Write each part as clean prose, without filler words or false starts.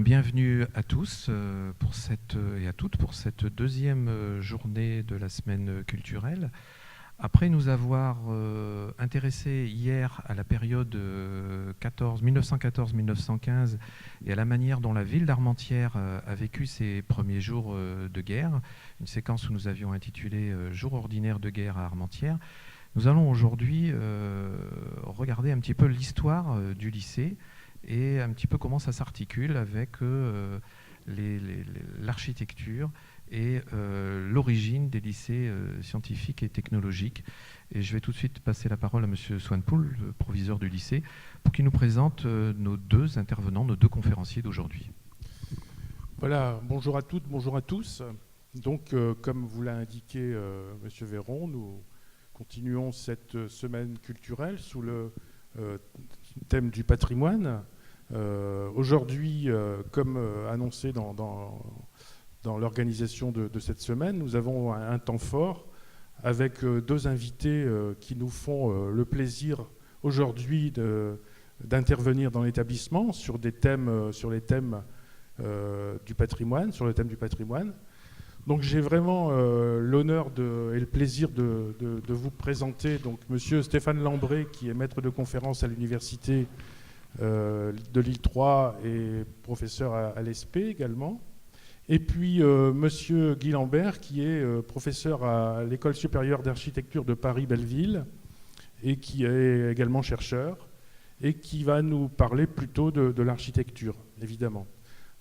bienvenue à tous et à toutes pour cette deuxième journée de la semaine culturelle. Après nous avoir intéressés hier à la période 1914-1915 et à la manière dont la ville d'Armentières a vécu ses premiers jours de guerre, une séquence où nous avions intitulé « Jour ordinaire de guerre à Armentières », nous allons aujourd'hui regarder un petit peu l'histoire du lycée et un petit peu comment ça s'articule avec l'architecture et l'origine des lycées scientifiques et technologiques. Et je vais tout de suite passer la parole à M. Swanepoel, le proviseur du lycée, pour qu'il nous présente nos deux intervenants, nos deux conférenciers d'aujourd'hui. Voilà, bonjour à toutes, bonjour à tous. Donc, comme vous l'a indiqué M. Véron, nous continuons cette semaine culturelle sous le thème du patrimoine. Aujourd'hui, comme annoncé dans l'organisation de cette semaine, nous avons un temps fort avec deux invités qui nous font le plaisir aujourd'hui d'intervenir dans l'établissement sur les thèmes du patrimoine, sur le thème du patrimoine. Donc j'ai vraiment l'honneur et le plaisir de vous présenter donc Monsieur Stéphane Lambré, qui est maître de conférence à l'université de Lille 3 et professeur à l'ESP également. Et puis Monsieur Guy Lambert, qui est professeur à l'École supérieure d'architecture de Paris-Belleville et qui est également chercheur et qui va nous parler plutôt de l'architecture, évidemment.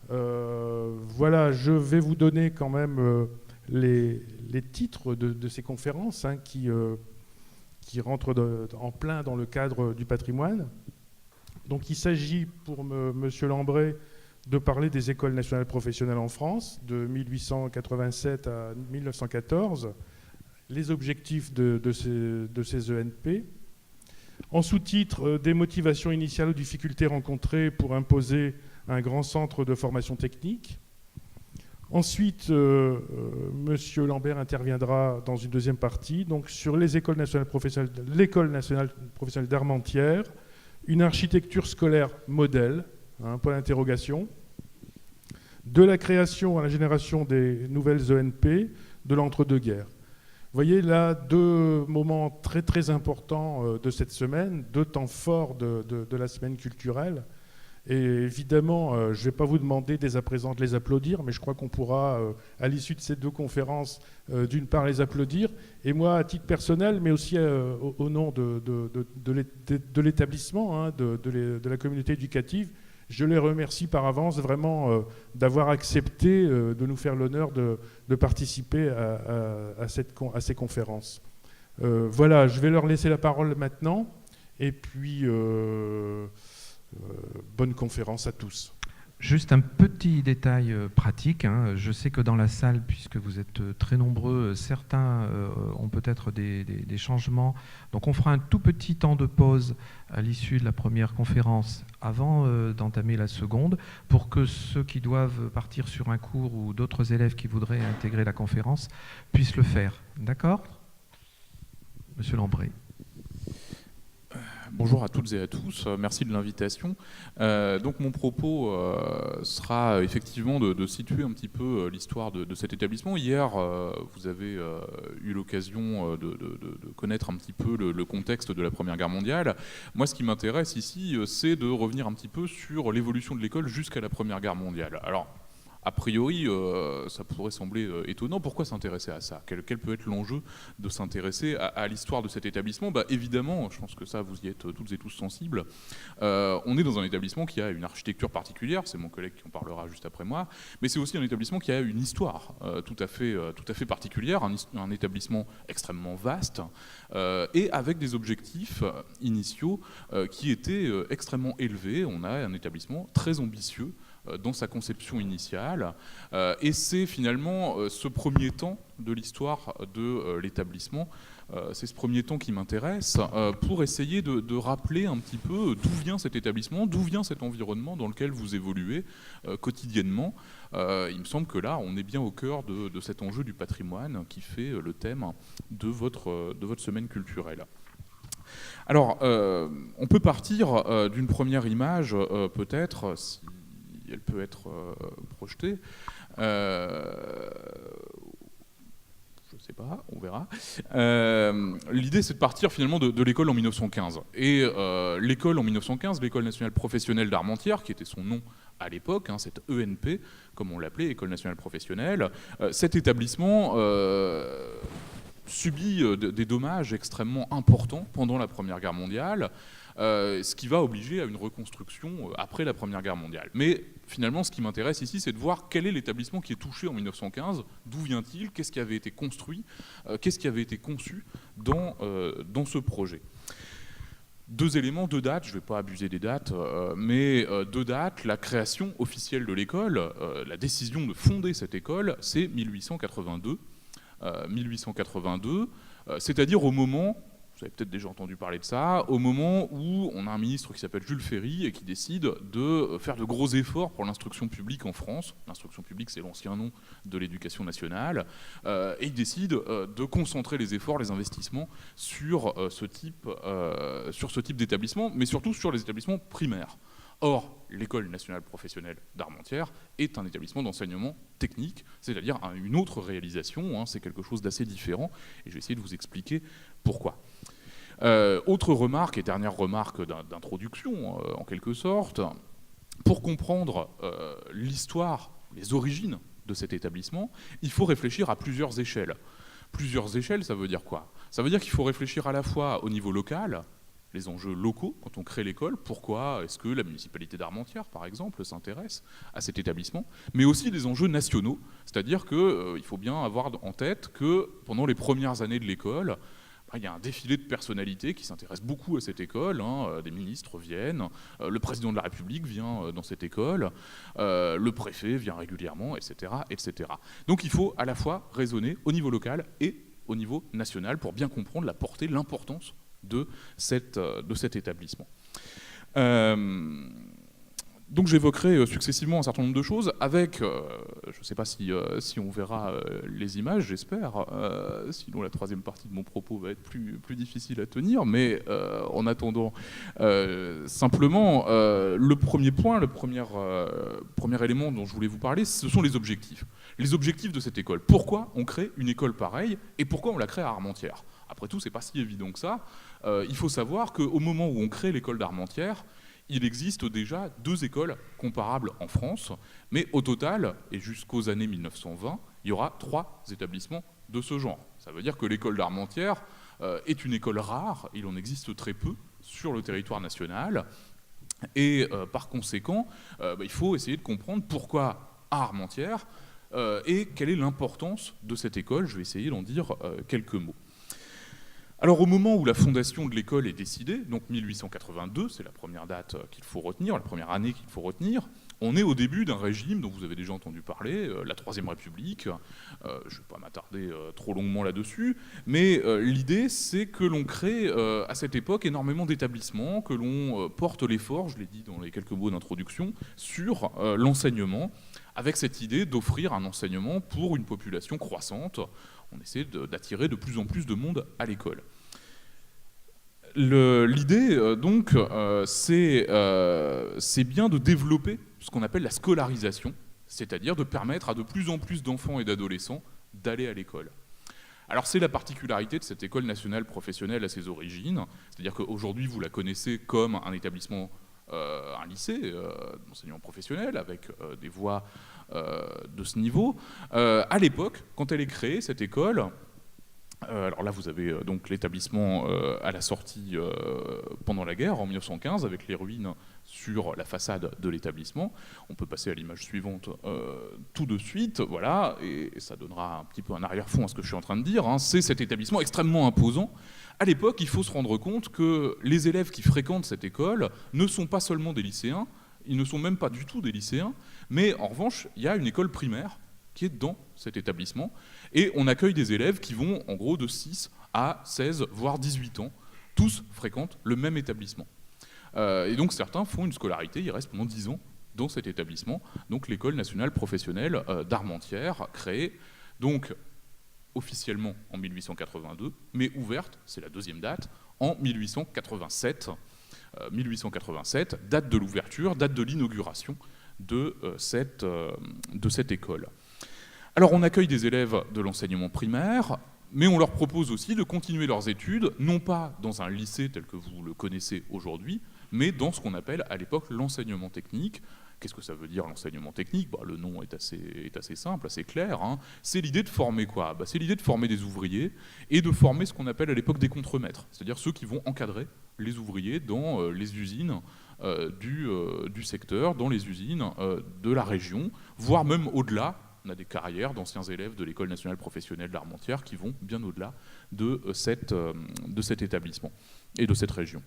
Voilà, je vais vous donner quand même les titres de ces conférences qui rentrent en plein dans le cadre du patrimoine. Donc il s'agit pour M. Lambré de parler des écoles nationales professionnelles en France de 1887 à 1914, les objectifs de ces ENP. En sous-titre, des motivations initiales aux difficultés rencontrées pour imposer un grand centre de formation technique. Ensuite, M. Lambert interviendra dans une deuxième partie donc sur les écoles nationales professionnelles, l'école nationale professionnelle d'Armentières, une architecture scolaire modèle, point d'interrogation, de la création à la génération des nouvelles ENP, de l'entre-deux-guerres. Vous voyez là deux moments très très importants de cette semaine, deux temps forts de la semaine culturelle. Et évidemment, je ne vais pas vous demander dès à présent de les applaudir, mais je crois qu'on pourra, à l'issue de ces deux conférences, d'une part les applaudir. Et moi, à titre personnel, mais aussi au nom de l'établissement, de la communauté éducative, je les remercie par avance vraiment d'avoir accepté de nous faire l'honneur de participer à ces conférences. Voilà, je vais leur laisser la parole maintenant. Et puis... bonne conférence à tous. Juste un petit détail pratique. Je sais que dans la salle, puisque vous êtes très nombreux, certains ont peut-être des changements. Donc on fera un tout petit temps de pause à l'issue de la première conférence avant d'entamer la seconde, pour que ceux qui doivent partir sur un cours ou d'autres élèves qui voudraient intégrer la conférence puissent le faire. D'accord ? Monsieur Lambré. Bonjour à toutes et à tous, merci de l'invitation. Donc mon propos sera effectivement de situer un petit peu l'histoire de cet établissement. Hier, vous avez eu l'occasion de connaître un petit peu le contexte de la Première Guerre mondiale. Moi, ce qui m'intéresse ici, c'est de revenir un petit peu sur l'évolution de l'école jusqu'à la Première Guerre mondiale. Alors, a priori, ça pourrait sembler étonnant. Pourquoi s'intéresser à ça ? Quel peut être l'enjeu de s'intéresser à l'histoire de cet établissement ? Évidemment, je pense que ça, vous y êtes toutes et tous sensibles. On est dans un établissement qui a une architecture particulière, c'est mon collègue qui en parlera juste après moi, mais c'est aussi un établissement qui a une histoire tout à fait particulière, un établissement extrêmement vaste et avec des objectifs initiaux qui étaient extrêmement élevés. On a un établissement très ambitieux dans sa conception initiale. Et c'est finalement ce premier temps de l'histoire de l'établissement, c'est ce premier temps qui m'intéresse, pour essayer de rappeler un petit peu d'où vient cet établissement, d'où vient cet environnement dans lequel vous évoluez quotidiennement. Il me semble que là, on est bien au cœur de cet enjeu du patrimoine qui fait le thème de votre semaine culturelle. Alors, on peut partir d'une première image, peut-être, elle peut être projetée. Je sais pas, on verra. L'idée, c'est de partir finalement de l'école en 1915. Et l'école en 1915, l'École nationale professionnelle d'Armentières, qui était son nom à l'époque, cette ENP, comme on l'appelait, École nationale professionnelle, cet établissement subit des dommages extrêmement importants pendant la Première Guerre mondiale, ce qui va obliger à une reconstruction après la Première Guerre mondiale. Mais finalement, ce qui m'intéresse ici, c'est de voir quel est l'établissement qui est touché en 1915, d'où vient-il, qu'est-ce qui avait été construit, qu'est-ce qui avait été conçu dans ce projet. 2 éléments, 2 dates, je ne vais pas abuser des dates, mais 2 dates, la création officielle de l'école, la décision de fonder cette école, c'est 1882. 1882, c'est-à-dire au moment, vous avez peut-être déjà entendu parler de ça, au moment où on a un ministre qui s'appelle Jules Ferry et qui décide de faire de gros efforts pour l'instruction publique en France. L'instruction publique, c'est l'ancien nom de l'éducation nationale, et il décide de concentrer les efforts, les investissements sur ce type d'établissement, mais surtout sur les établissements primaires. Or, l'École nationale professionnelle d'Armentières est un établissement d'enseignement technique, c'est-à-dire une autre réalisation, c'est quelque chose d'assez différent, et je vais essayer de vous expliquer pourquoi. Autre remarque, et dernière remarque d'introduction, en quelque sorte, pour comprendre l'histoire, les origines de cet établissement, il faut réfléchir à plusieurs échelles. Plusieurs échelles, ça veut dire quoi? Ça veut dire qu'il faut réfléchir à la fois au niveau local, les enjeux locaux quand on crée l'école, pourquoi est-ce que la municipalité d'Armentières, par exemple, s'intéresse à cet établissement, mais aussi des enjeux nationaux, c'est-à-dire qu'il faut bien avoir en tête que pendant les premières années de l'école, il y a un défilé de personnalités qui s'intéressent beaucoup à cette école, des ministres viennent, le président de la République vient dans cette école, le préfet vient régulièrement, etc., etc. Donc il faut à la fois raisonner au niveau local et au niveau national pour bien comprendre la portée, l'importance de cet établissement. Donc j'évoquerai successivement un certain nombre de choses avec, je ne sais pas si on verra les images, j'espère, sinon la troisième partie de mon propos va être plus difficile à tenir, mais en attendant, simplement, le premier point, le premier élément dont je voulais vous parler, ce sont les objectifs. Les objectifs de cette école. Pourquoi on crée une école pareille et pourquoi on la crée à Armentières? Après tout, c'est pas si évident que ça. Il faut savoir qu'au moment où on crée l'école d'Armentières, il existe déjà 2 écoles comparables en France, mais au total, et jusqu'aux années 1920, il y aura 3 établissements de ce genre. Ça veut dire que l'école d'Armentières est une école rare, il en existe très peu sur le territoire national, et par conséquent, il faut essayer de comprendre pourquoi à Armentières, et quelle est l'importance de cette école. Je vais essayer d'en dire quelques mots. Alors au moment où la fondation de l'école est décidée, donc 1882, c'est la première date qu'il faut retenir, la première année qu'il faut retenir, on est au début d'un régime dont vous avez déjà entendu parler, la Troisième République. Je ne vais pas m'attarder trop longuement là-dessus, mais l'idée c'est que l'on crée à cette époque énormément d'établissements, que l'on porte l'effort, je l'ai dit dans les quelques mots d'introduction, sur l'enseignement, avec cette idée d'offrir un enseignement pour une population croissante. On essaie d'attirer de plus en plus de monde à l'école. L'idée, donc, c'est bien de développer ce qu'on appelle la scolarisation, c'est-à-dire de permettre à de plus en plus d'enfants et d'adolescents d'aller à l'école. Alors c'est la particularité de cette école nationale professionnelle à ses origines, c'est-à-dire qu'aujourd'hui vous la connaissez comme un établissement, un lycée d'enseignement professionnel avec des voies de ce niveau. À l'époque, quand elle est créée, cette école, alors là vous avez donc l'établissement à la sortie pendant la guerre en 1915 avec les ruines sur la façade de l'établissement. On peut passer à l'image suivante tout de suite, voilà, et ça donnera un petit peu un arrière-fond à ce que je suis en train de dire. C'est cet établissement extrêmement imposant. À l'époque, il faut se rendre compte que les élèves qui fréquentent cette école ne sont pas seulement des lycéens, ils ne sont même pas du tout des lycéens, mais en revanche, il y a une école primaire qui est dans cet établissement, et on accueille des élèves qui vont en gros de 6 à 16, voire 18 ans, tous fréquentent le même établissement. Et donc certains font une scolarité, ils restent pendant 10 ans dans cet établissement, donc l'école nationale professionnelle d'Armentières, créée donc officiellement en 1882, mais ouverte, c'est la deuxième date, en 1887. 1887, date de l'ouverture, date de l'inauguration de cette école. Alors on accueille des élèves de l'enseignement primaire, mais on leur propose aussi de continuer leurs études, non pas dans un lycée tel que vous le connaissez aujourd'hui, mais dans ce qu'on appelle à l'époque l'enseignement technique. Qu'est-ce que ça veut dire l'enseignement technique ? Le nom est assez simple, assez clair. Hein. C'est l'idée de former quoi ? C'est l'idée de former des ouvriers et de former ce qu'on appelle à l'époque des contremaîtres, c'est-à-dire ceux qui vont encadrer les ouvriers dans les usines du secteur, dans les usines de la région, voire même au-delà. On a des carrières d'anciens élèves de l'École nationale professionnelle d'Armentières qui vont bien au-delà de cet établissement et de cette région.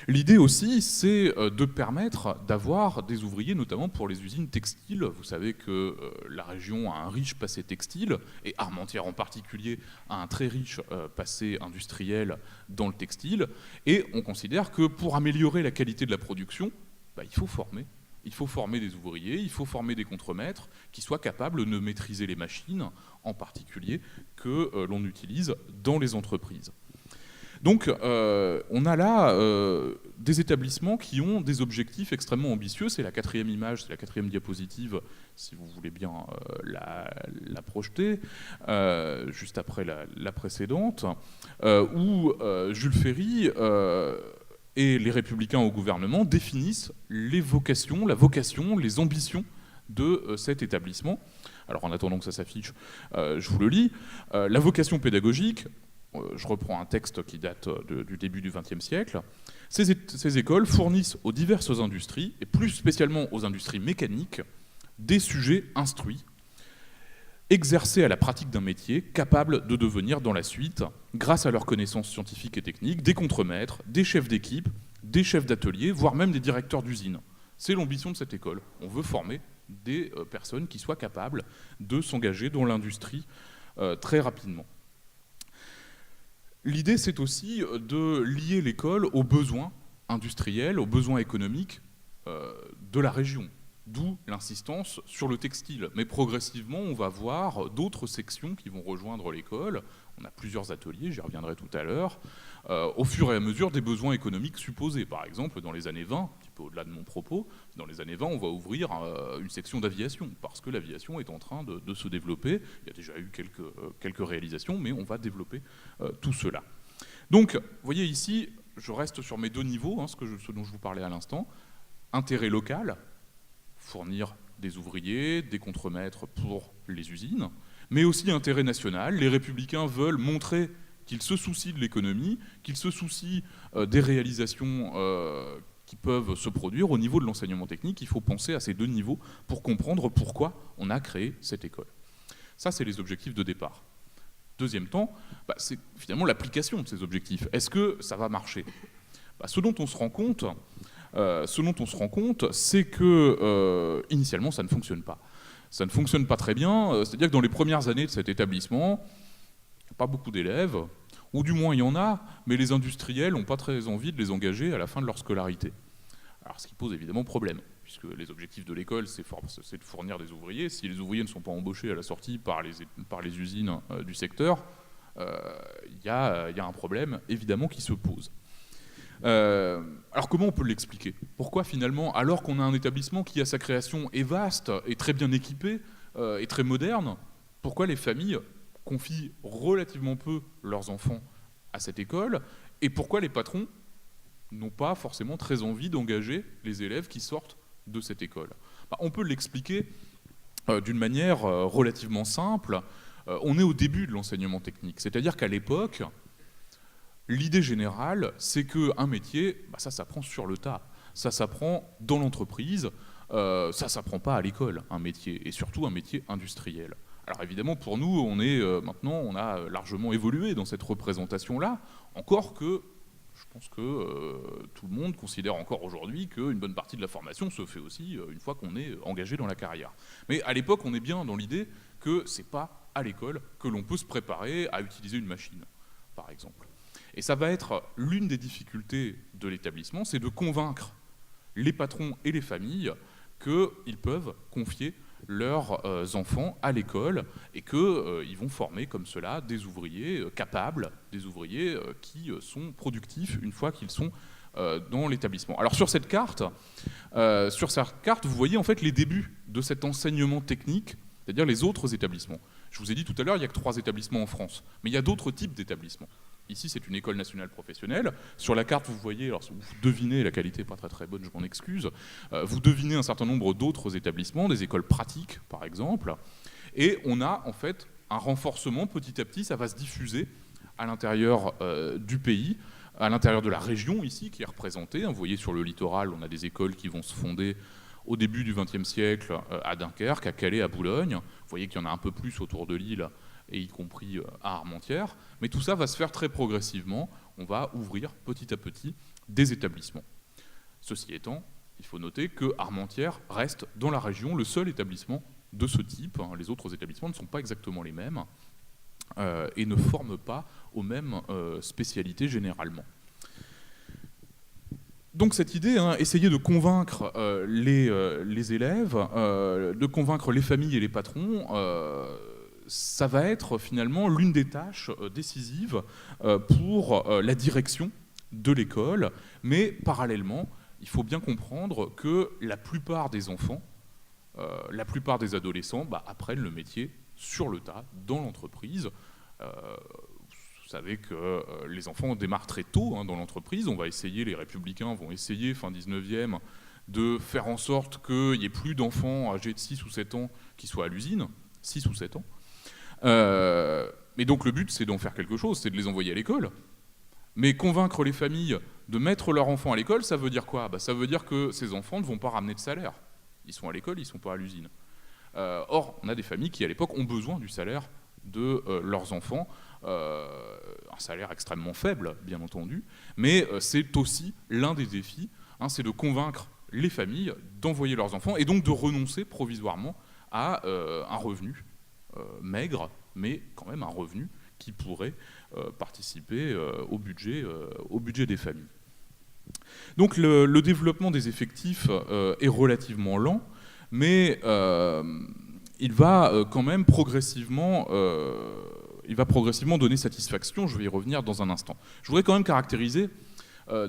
L'idée aussi, c'est de permettre d'avoir des ouvriers, notamment pour les usines textiles. Vous savez que la région a un riche passé textile, et Armentières en particulier a un très riche passé industriel dans le textile. Et on considère que pour améliorer la qualité de la production, il faut former. Il faut former des ouvriers, il faut former des contremaîtres qui soient capables de maîtriser les machines, en particulier, que l'on utilise dans les entreprises. Donc on a là des établissements qui ont des objectifs extrêmement ambitieux. C'est la quatrième image, c'est la quatrième diapositive, si vous voulez bien la projeter, juste après la précédente, où Jules Ferry et les Républicains au gouvernement définissent la vocation, les ambitions de cet établissement. Alors en attendant que ça s'affiche, je vous le lis. La vocation pédagogique, je reprends un texte qui date du début du XXe siècle. Ces écoles fournissent aux diverses industries, et plus spécialement aux industries mécaniques, des sujets instruits, exercés à la pratique d'un métier, capables de devenir dans la suite, grâce à leurs connaissances scientifiques et techniques, des contremaîtres, des chefs d'équipe, des chefs d'atelier, voire même des directeurs d'usine. C'est l'ambition de cette école. On veut former des personnes qui soient capables de s'engager dans l'industrie très rapidement. L'idée, c'est aussi de lier l'école aux besoins industriels, aux besoins économiques de la région. D'où l'insistance sur le textile. Mais progressivement, on va voir d'autres sections qui vont rejoindre l'école. On a plusieurs ateliers, j'y reviendrai tout à l'heure, au fur et à mesure des besoins économiques supposés. Par exemple, dans les années 20, un petit peu au-delà de mon propos, dans les années 20, on va ouvrir une section d'aviation, parce que l'aviation est en train de se développer. Il y a déjà eu quelques réalisations, mais on va développer tout cela. Donc, vous voyez ici, je reste sur mes deux niveaux, ce dont je vous parlais à l'instant. Intérêt local, fournir des ouvriers, des contremaîtres pour les usines, mais aussi intérêt national. Les Républicains veulent montrer qu'ils se soucient de l'économie, qu'ils se soucient des réalisations qui peuvent se produire au niveau de l'enseignement technique. Il faut penser à ces deux niveaux pour comprendre pourquoi on a créé cette école. Ça, c'est les objectifs de départ. Deuxième temps, c'est finalement l'application de ces objectifs. Est-ce que ça va marcher ? Ce dont on se rend compte, c'est que initialement, ça ne fonctionne pas. Ça ne fonctionne pas très bien, c'est-à-dire que dans les premières années de cet établissement, il n'y a pas beaucoup d'élèves, ou du moins il y en a, mais les industriels n'ont pas très envie de les engager à la fin de leur scolarité. Alors ce qui pose évidemment problème, puisque les objectifs de l'école, c'est de fournir des ouvriers. Si les ouvriers ne sont pas embauchés à la sortie par les usines du secteur, il y a un problème évidemment qui se pose. Alors comment on peut l'expliquer ? Pourquoi finalement, alors qu'on a un établissement qui à sa création est vaste, est très bien équipé, est très moderne, pourquoi les familles confient relativement peu leurs enfants à cette école, et pourquoi les patrons n'ont pas forcément très envie d'engager les élèves qui sortent de cette école ? On peut l'expliquer d'une manière relativement simple. On est au début de l'enseignement technique, c'est-à-dire qu'à l'époque, l'idée générale, c'est qu'un métier, ça s'apprend sur le tas. Ça s'apprend dans l'entreprise, ça ne s'apprend pas à l'école, un métier, et surtout un métier industriel. Alors évidemment, pour nous, maintenant, on a largement évolué dans cette représentation-là, encore que je pense que tout le monde considère encore aujourd'hui qu'une bonne partie de la formation se fait aussi une fois qu'on est engagé dans la carrière. Mais à l'époque, on est bien dans l'idée que ce n'est pas à l'école que l'on peut se préparer à utiliser une machine, par exemple. Et ça va être l'une des difficultés de l'établissement, c'est de convaincre les patrons et les familles qu'ils peuvent confier leurs enfants à l'école et qu'ils vont former comme cela des ouvriers capables, des ouvriers qui sont productifs une fois qu'ils sont dans l'établissement. Alors sur cette carte, vous voyez en fait les débuts de cet enseignement technique, c'est-à-dire les autres établissements. Je vous ai dit tout à l'heure, il n'y a que 3 établissements en France, mais il y a d'autres types d'établissements. Ici, c'est une école nationale professionnelle. Sur la carte, vous voyez, alors vous devinez, la qualité n'est pas très bonne, je m'en excuse, vous devinez un certain nombre d'autres établissements, des écoles pratiques, par exemple, et on a en fait un renforcement petit à petit, ça va se diffuser à l'intérieur du pays, à l'intérieur de la région ici, qui est représentée. Vous voyez, sur le littoral, on a des écoles qui vont se fonder au début du XXe siècle à Dunkerque, à Calais, à Boulogne. Vous voyez qu'il y en a un peu plus autour de Lille, et y compris à Armentières. Mais tout ça va se faire très progressivement. On va ouvrir petit à petit des établissements. Ceci étant, il faut noter que Armentières reste dans la région le seul établissement de ce type. Les autres établissements ne sont pas exactement les mêmes et ne forment pas aux mêmes spécialités généralement. Donc cette idée, essayer de convaincre les élèves, de convaincre les familles et les patrons, ça va être finalement l'une des tâches décisives pour la direction de l'école, mais parallèlement, il faut bien comprendre que la plupart des enfants, la plupart des adolescents apprennent le métier sur le tas, dans l'entreprise. Vous savez que les enfants démarrent très tôt dans l'entreprise. On va essayer, les Républicains vont essayer, fin 19e, de faire en sorte qu'il n'y ait plus d'enfants âgés de 6 ou 7 ans qui soient à l'usine, 6 ou 7 ans. Mais donc le but, c'est d'en faire quelque chose, c'est de les envoyer à l'école. Mais convaincre les familles de mettre leurs enfants à l'école, ça veut dire quoi ? Ça veut dire que ces enfants ne vont pas ramener de salaire. Ils sont à l'école, ils ne sont pas à l'usine. Or, on a des familles qui, à l'époque, ont besoin du salaire de leurs enfants, un salaire extrêmement faible, bien entendu, mais c'est aussi l'un des défis, c'est de convaincre les familles d'envoyer leurs enfants et donc de renoncer provisoirement à un revenu maigre, mais quand même un revenu qui pourrait participer au budget des familles. Donc le développement des effectifs est relativement lent, mais il va quand même progressivement donner satisfaction. Je vais y revenir dans un instant. Je voudrais quand même caractériser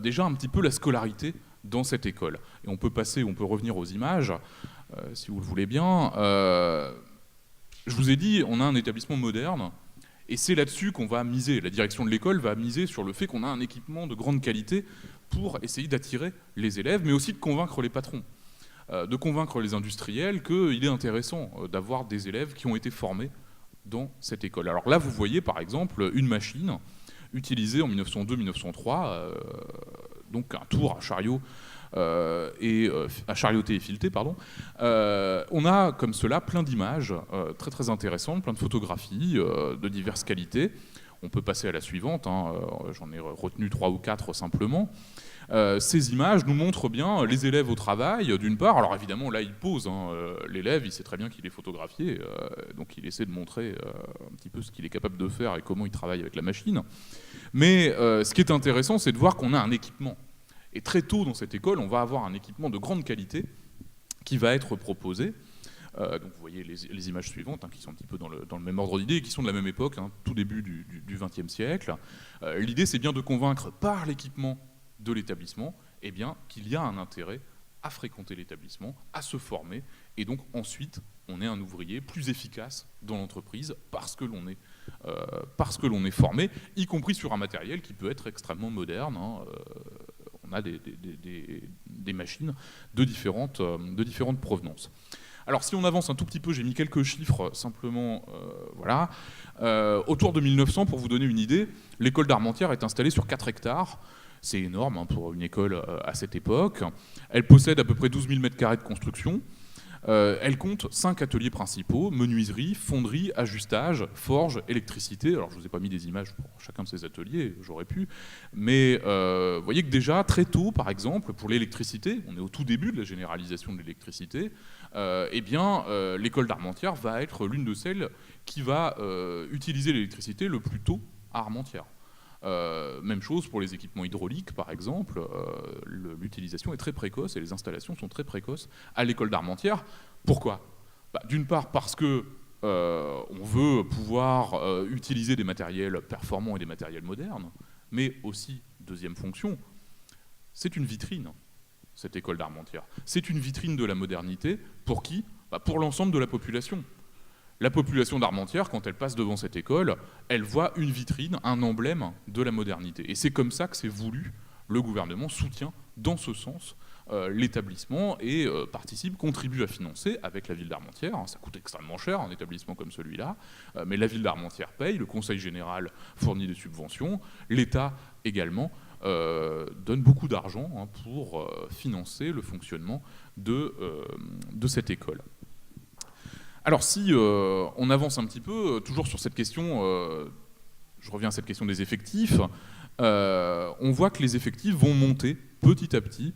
déjà un petit peu la scolarité dans cette école. Et on peut revenir aux images, si vous le voulez bien. Je vous ai dit, on a un établissement moderne, et c'est là-dessus qu'on va miser. La direction de l'école va miser sur le fait qu'on a un équipement de grande qualité pour essayer d'attirer les élèves, mais aussi de convaincre les patrons, de convaincre les industriels qu'il est intéressant d'avoir des élèves qui ont été formés dans cette école. Alors là, vous voyez par exemple une machine utilisée en 1902-1903, donc un tour à chariot à charioter et fileter, pardon. On a comme cela plein d'images très très intéressantes, plein de photographies de diverses qualités. On peut passer à la suivante, j'en ai retenu 3 ou 4 simplement. Ces images nous montrent bien les élèves au travail, d'une part. Alors évidemment, là, il pose. L'élève, il sait très bien qu'il est photographié, donc il essaie de montrer un petit peu ce qu'il est capable de faire et comment il travaille avec la machine. Mais ce qui est intéressant, c'est de voir qu'on a un équipement. Et très tôt dans cette école, on va avoir un équipement de grande qualité qui va être proposé. Donc vous voyez les images suivantes, qui sont un petit peu dans le même ordre d'idée et qui sont de la même époque, tout début du XXe siècle. L'idée, c'est bien de convaincre par l'équipement de l'établissement qu'il y a un intérêt à fréquenter l'établissement, à se former, et donc ensuite on est un ouvrier plus efficace dans l'entreprise parce que l'on est formé, y compris sur un matériel qui peut être extrêmement moderne. On a des machines de différentes provenances. Alors si on avance un tout petit peu, j'ai mis quelques chiffres simplement, voilà. Autour de 1900, pour vous donner une idée, l'école d'Armentières est installée sur 4 hectares. C'est énorme pour une école à cette époque. Elle possède à peu près 12 000 m² de construction. Elle compte 5 ateliers principaux, menuiserie, fonderie, ajustage, forge, électricité. Alors je ne vous ai pas mis des images pour chacun de ces ateliers, j'aurais pu. Mais vous voyez que déjà, très tôt, par exemple, pour l'électricité, on est au tout début de la généralisation de l'électricité, l'école d'Armentières va être l'une de celles qui va utiliser l'électricité le plus tôt à Armentières. Même chose pour les équipements hydrauliques, par exemple. L'utilisation est très précoce et les installations sont très précoces à l'école d'Armentières. Pourquoi ? D'une part parce que on veut pouvoir utiliser des matériels performants et des matériels modernes, mais aussi, deuxième fonction, c'est une vitrine, cette école d'Armentières. C'est une vitrine de la modernité. Pour qui ? Pour l'ensemble de la population. La population d'Armentières, quand elle passe devant cette école, elle voit une vitrine, un emblème de la modernité. Et c'est comme ça que c'est voulu. Le gouvernement soutient dans ce sens l'établissement et contribue à financer avec la ville d'Armentières. Ça coûte extrêmement cher un établissement comme celui-là, mais la ville d'Armentières paye, le conseil général fournit des subventions, l'État également donne beaucoup d'argent pour financer le fonctionnement de cette école. Alors si on avance un petit peu, toujours sur cette question, je reviens à cette question des effectifs, on voit que les effectifs vont monter petit à petit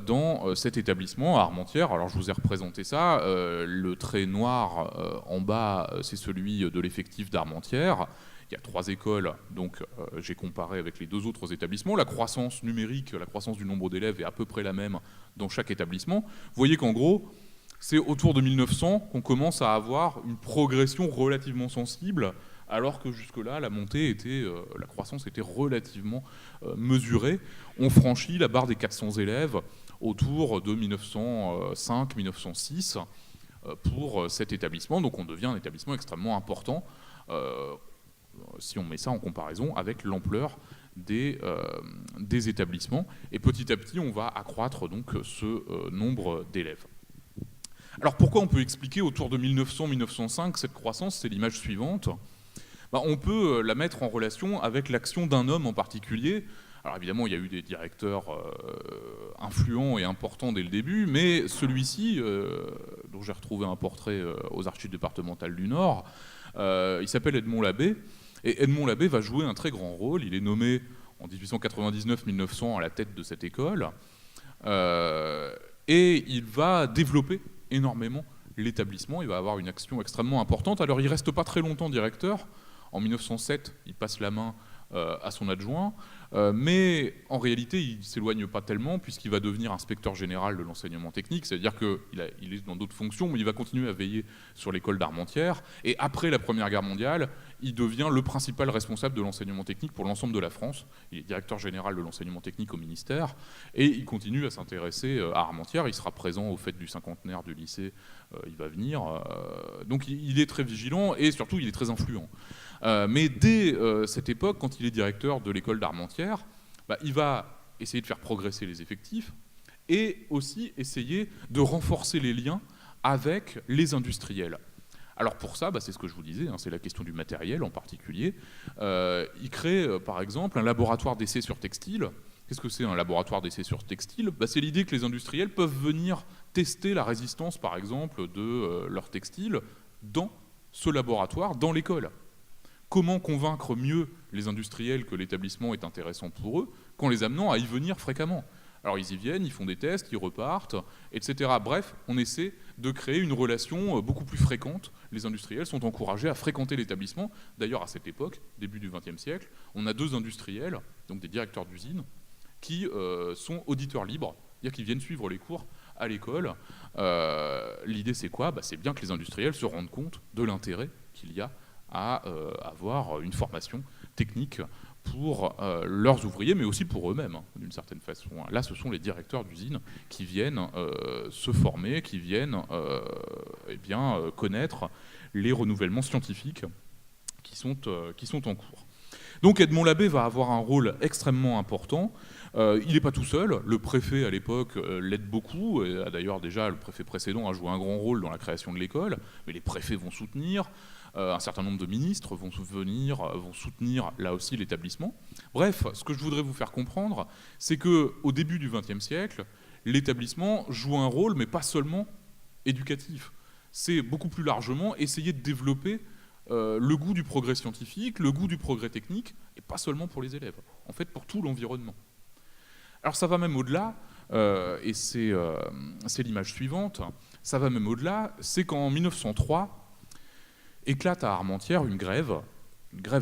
dans cet établissement à Armentières. Alors je vous ai représenté ça, le trait noir en bas, c'est celui de l'effectif d'Armentières. Il y a 3 écoles, donc j'ai comparé avec les 2 autres établissements. La croissance numérique, la croissance du nombre d'élèves est à peu près la même dans chaque établissement. Vous voyez qu'en gros, c'est autour de 1900 qu'on commence à avoir une progression relativement sensible, alors que jusque-là, la croissance était relativement mesurée. On franchit la barre des 400 élèves autour de 1905-1906 pour cet établissement. Donc on devient un établissement extrêmement important si on met ça en comparaison avec l'ampleur des établissements. Et petit à petit, on va accroître donc ce nombre d'élèves. Alors pourquoi on peut expliquer autour de 1900-1905 cette croissance ? C'est l'image suivante. On peut la mettre en relation avec l'action d'un homme en particulier. Alors évidemment, il y a eu des directeurs influents et importants dès le début, mais celui-ci, dont j'ai retrouvé un portrait aux archives départementales du Nord, il s'appelle Edmond Labbé, et Edmond Labbé va jouer un très grand rôle. Il est nommé en 1899-1900 à la tête de cette école, et il va développer énormément l'établissement. Il va avoir une action extrêmement importante. Alors il ne reste pas très longtemps directeur. En 1907, il passe la main à son adjoint, mais en réalité, il ne s'éloigne pas tellement puisqu'il va devenir inspecteur général de l'enseignement technique, c'est-à-dire qu'il est dans d'autres fonctions, mais il va continuer à veiller sur l'école d'Armentières. Et après la Première Guerre mondiale, il devient le principal responsable de l'enseignement technique pour l'ensemble de la France. Il est directeur général de l'enseignement technique au ministère, et il continue à s'intéresser à Armentières. Il sera présent aux fêtes du cinquantenaire du lycée, il va venir. Donc il est très vigilant, et surtout il est très influent. Mais dès cette époque, quand il est directeur de l'école d'Armentières, il va essayer de faire progresser les effectifs et aussi essayer de renforcer les liens avec les industriels. Alors pour ça, c'est ce que je vous disais, c'est la question du matériel en particulier. Il crée par exemple un laboratoire d'essai sur textile. Qu'est-ce que c'est un laboratoire d'essai sur textile ? C'est l'idée que les industriels peuvent venir tester la résistance par exemple de leur textile dans ce laboratoire, dans l'école. Comment convaincre mieux les industriels que l'établissement est intéressant pour eux qu'en les amenant à y venir fréquemment ? Alors ils y viennent, ils font des tests, ils repartent, etc. Bref, on essaie de créer une relation beaucoup plus fréquente. Les industriels sont encouragés à fréquenter l'établissement. D'ailleurs, à cette époque, début du XXe siècle, on a 2 industriels, donc des directeurs d'usine, qui sont auditeurs libres, c'est-à-dire qu'ils viennent suivre les cours à l'école. L'idée, c'est quoi ? C'est bien que les industriels se rendent compte de l'intérêt qu'il y a à avoir une formation technique pour leurs ouvriers, mais aussi pour eux-mêmes, d'une certaine façon. Là, ce sont les directeurs d'usine qui viennent se former, qui viennent connaître les renouvellements scientifiques qui sont en cours. Donc Edmond Labbé va avoir un rôle extrêmement important. Il n'est pas tout seul. Le préfet, à l'époque, l'aide beaucoup. Et, d'ailleurs, déjà, le préfet précédent a joué un grand rôle dans la création de l'école, mais les préfets vont soutenir. Un certain nombre de ministres vont soutenir là aussi l'établissement. Bref, ce que je voudrais vous faire comprendre, c'est qu'au début du XXe siècle, l'établissement joue un rôle, mais pas seulement éducatif. C'est beaucoup plus largement essayer de développer le goût du progrès scientifique, le goût du progrès technique, et pas seulement pour les élèves, en fait pour tout l'environnement. Alors ça va même au-delà, et c'est l'image suivante, ça va même au-delà, c'est qu'en 1903, éclate à Armentières une grève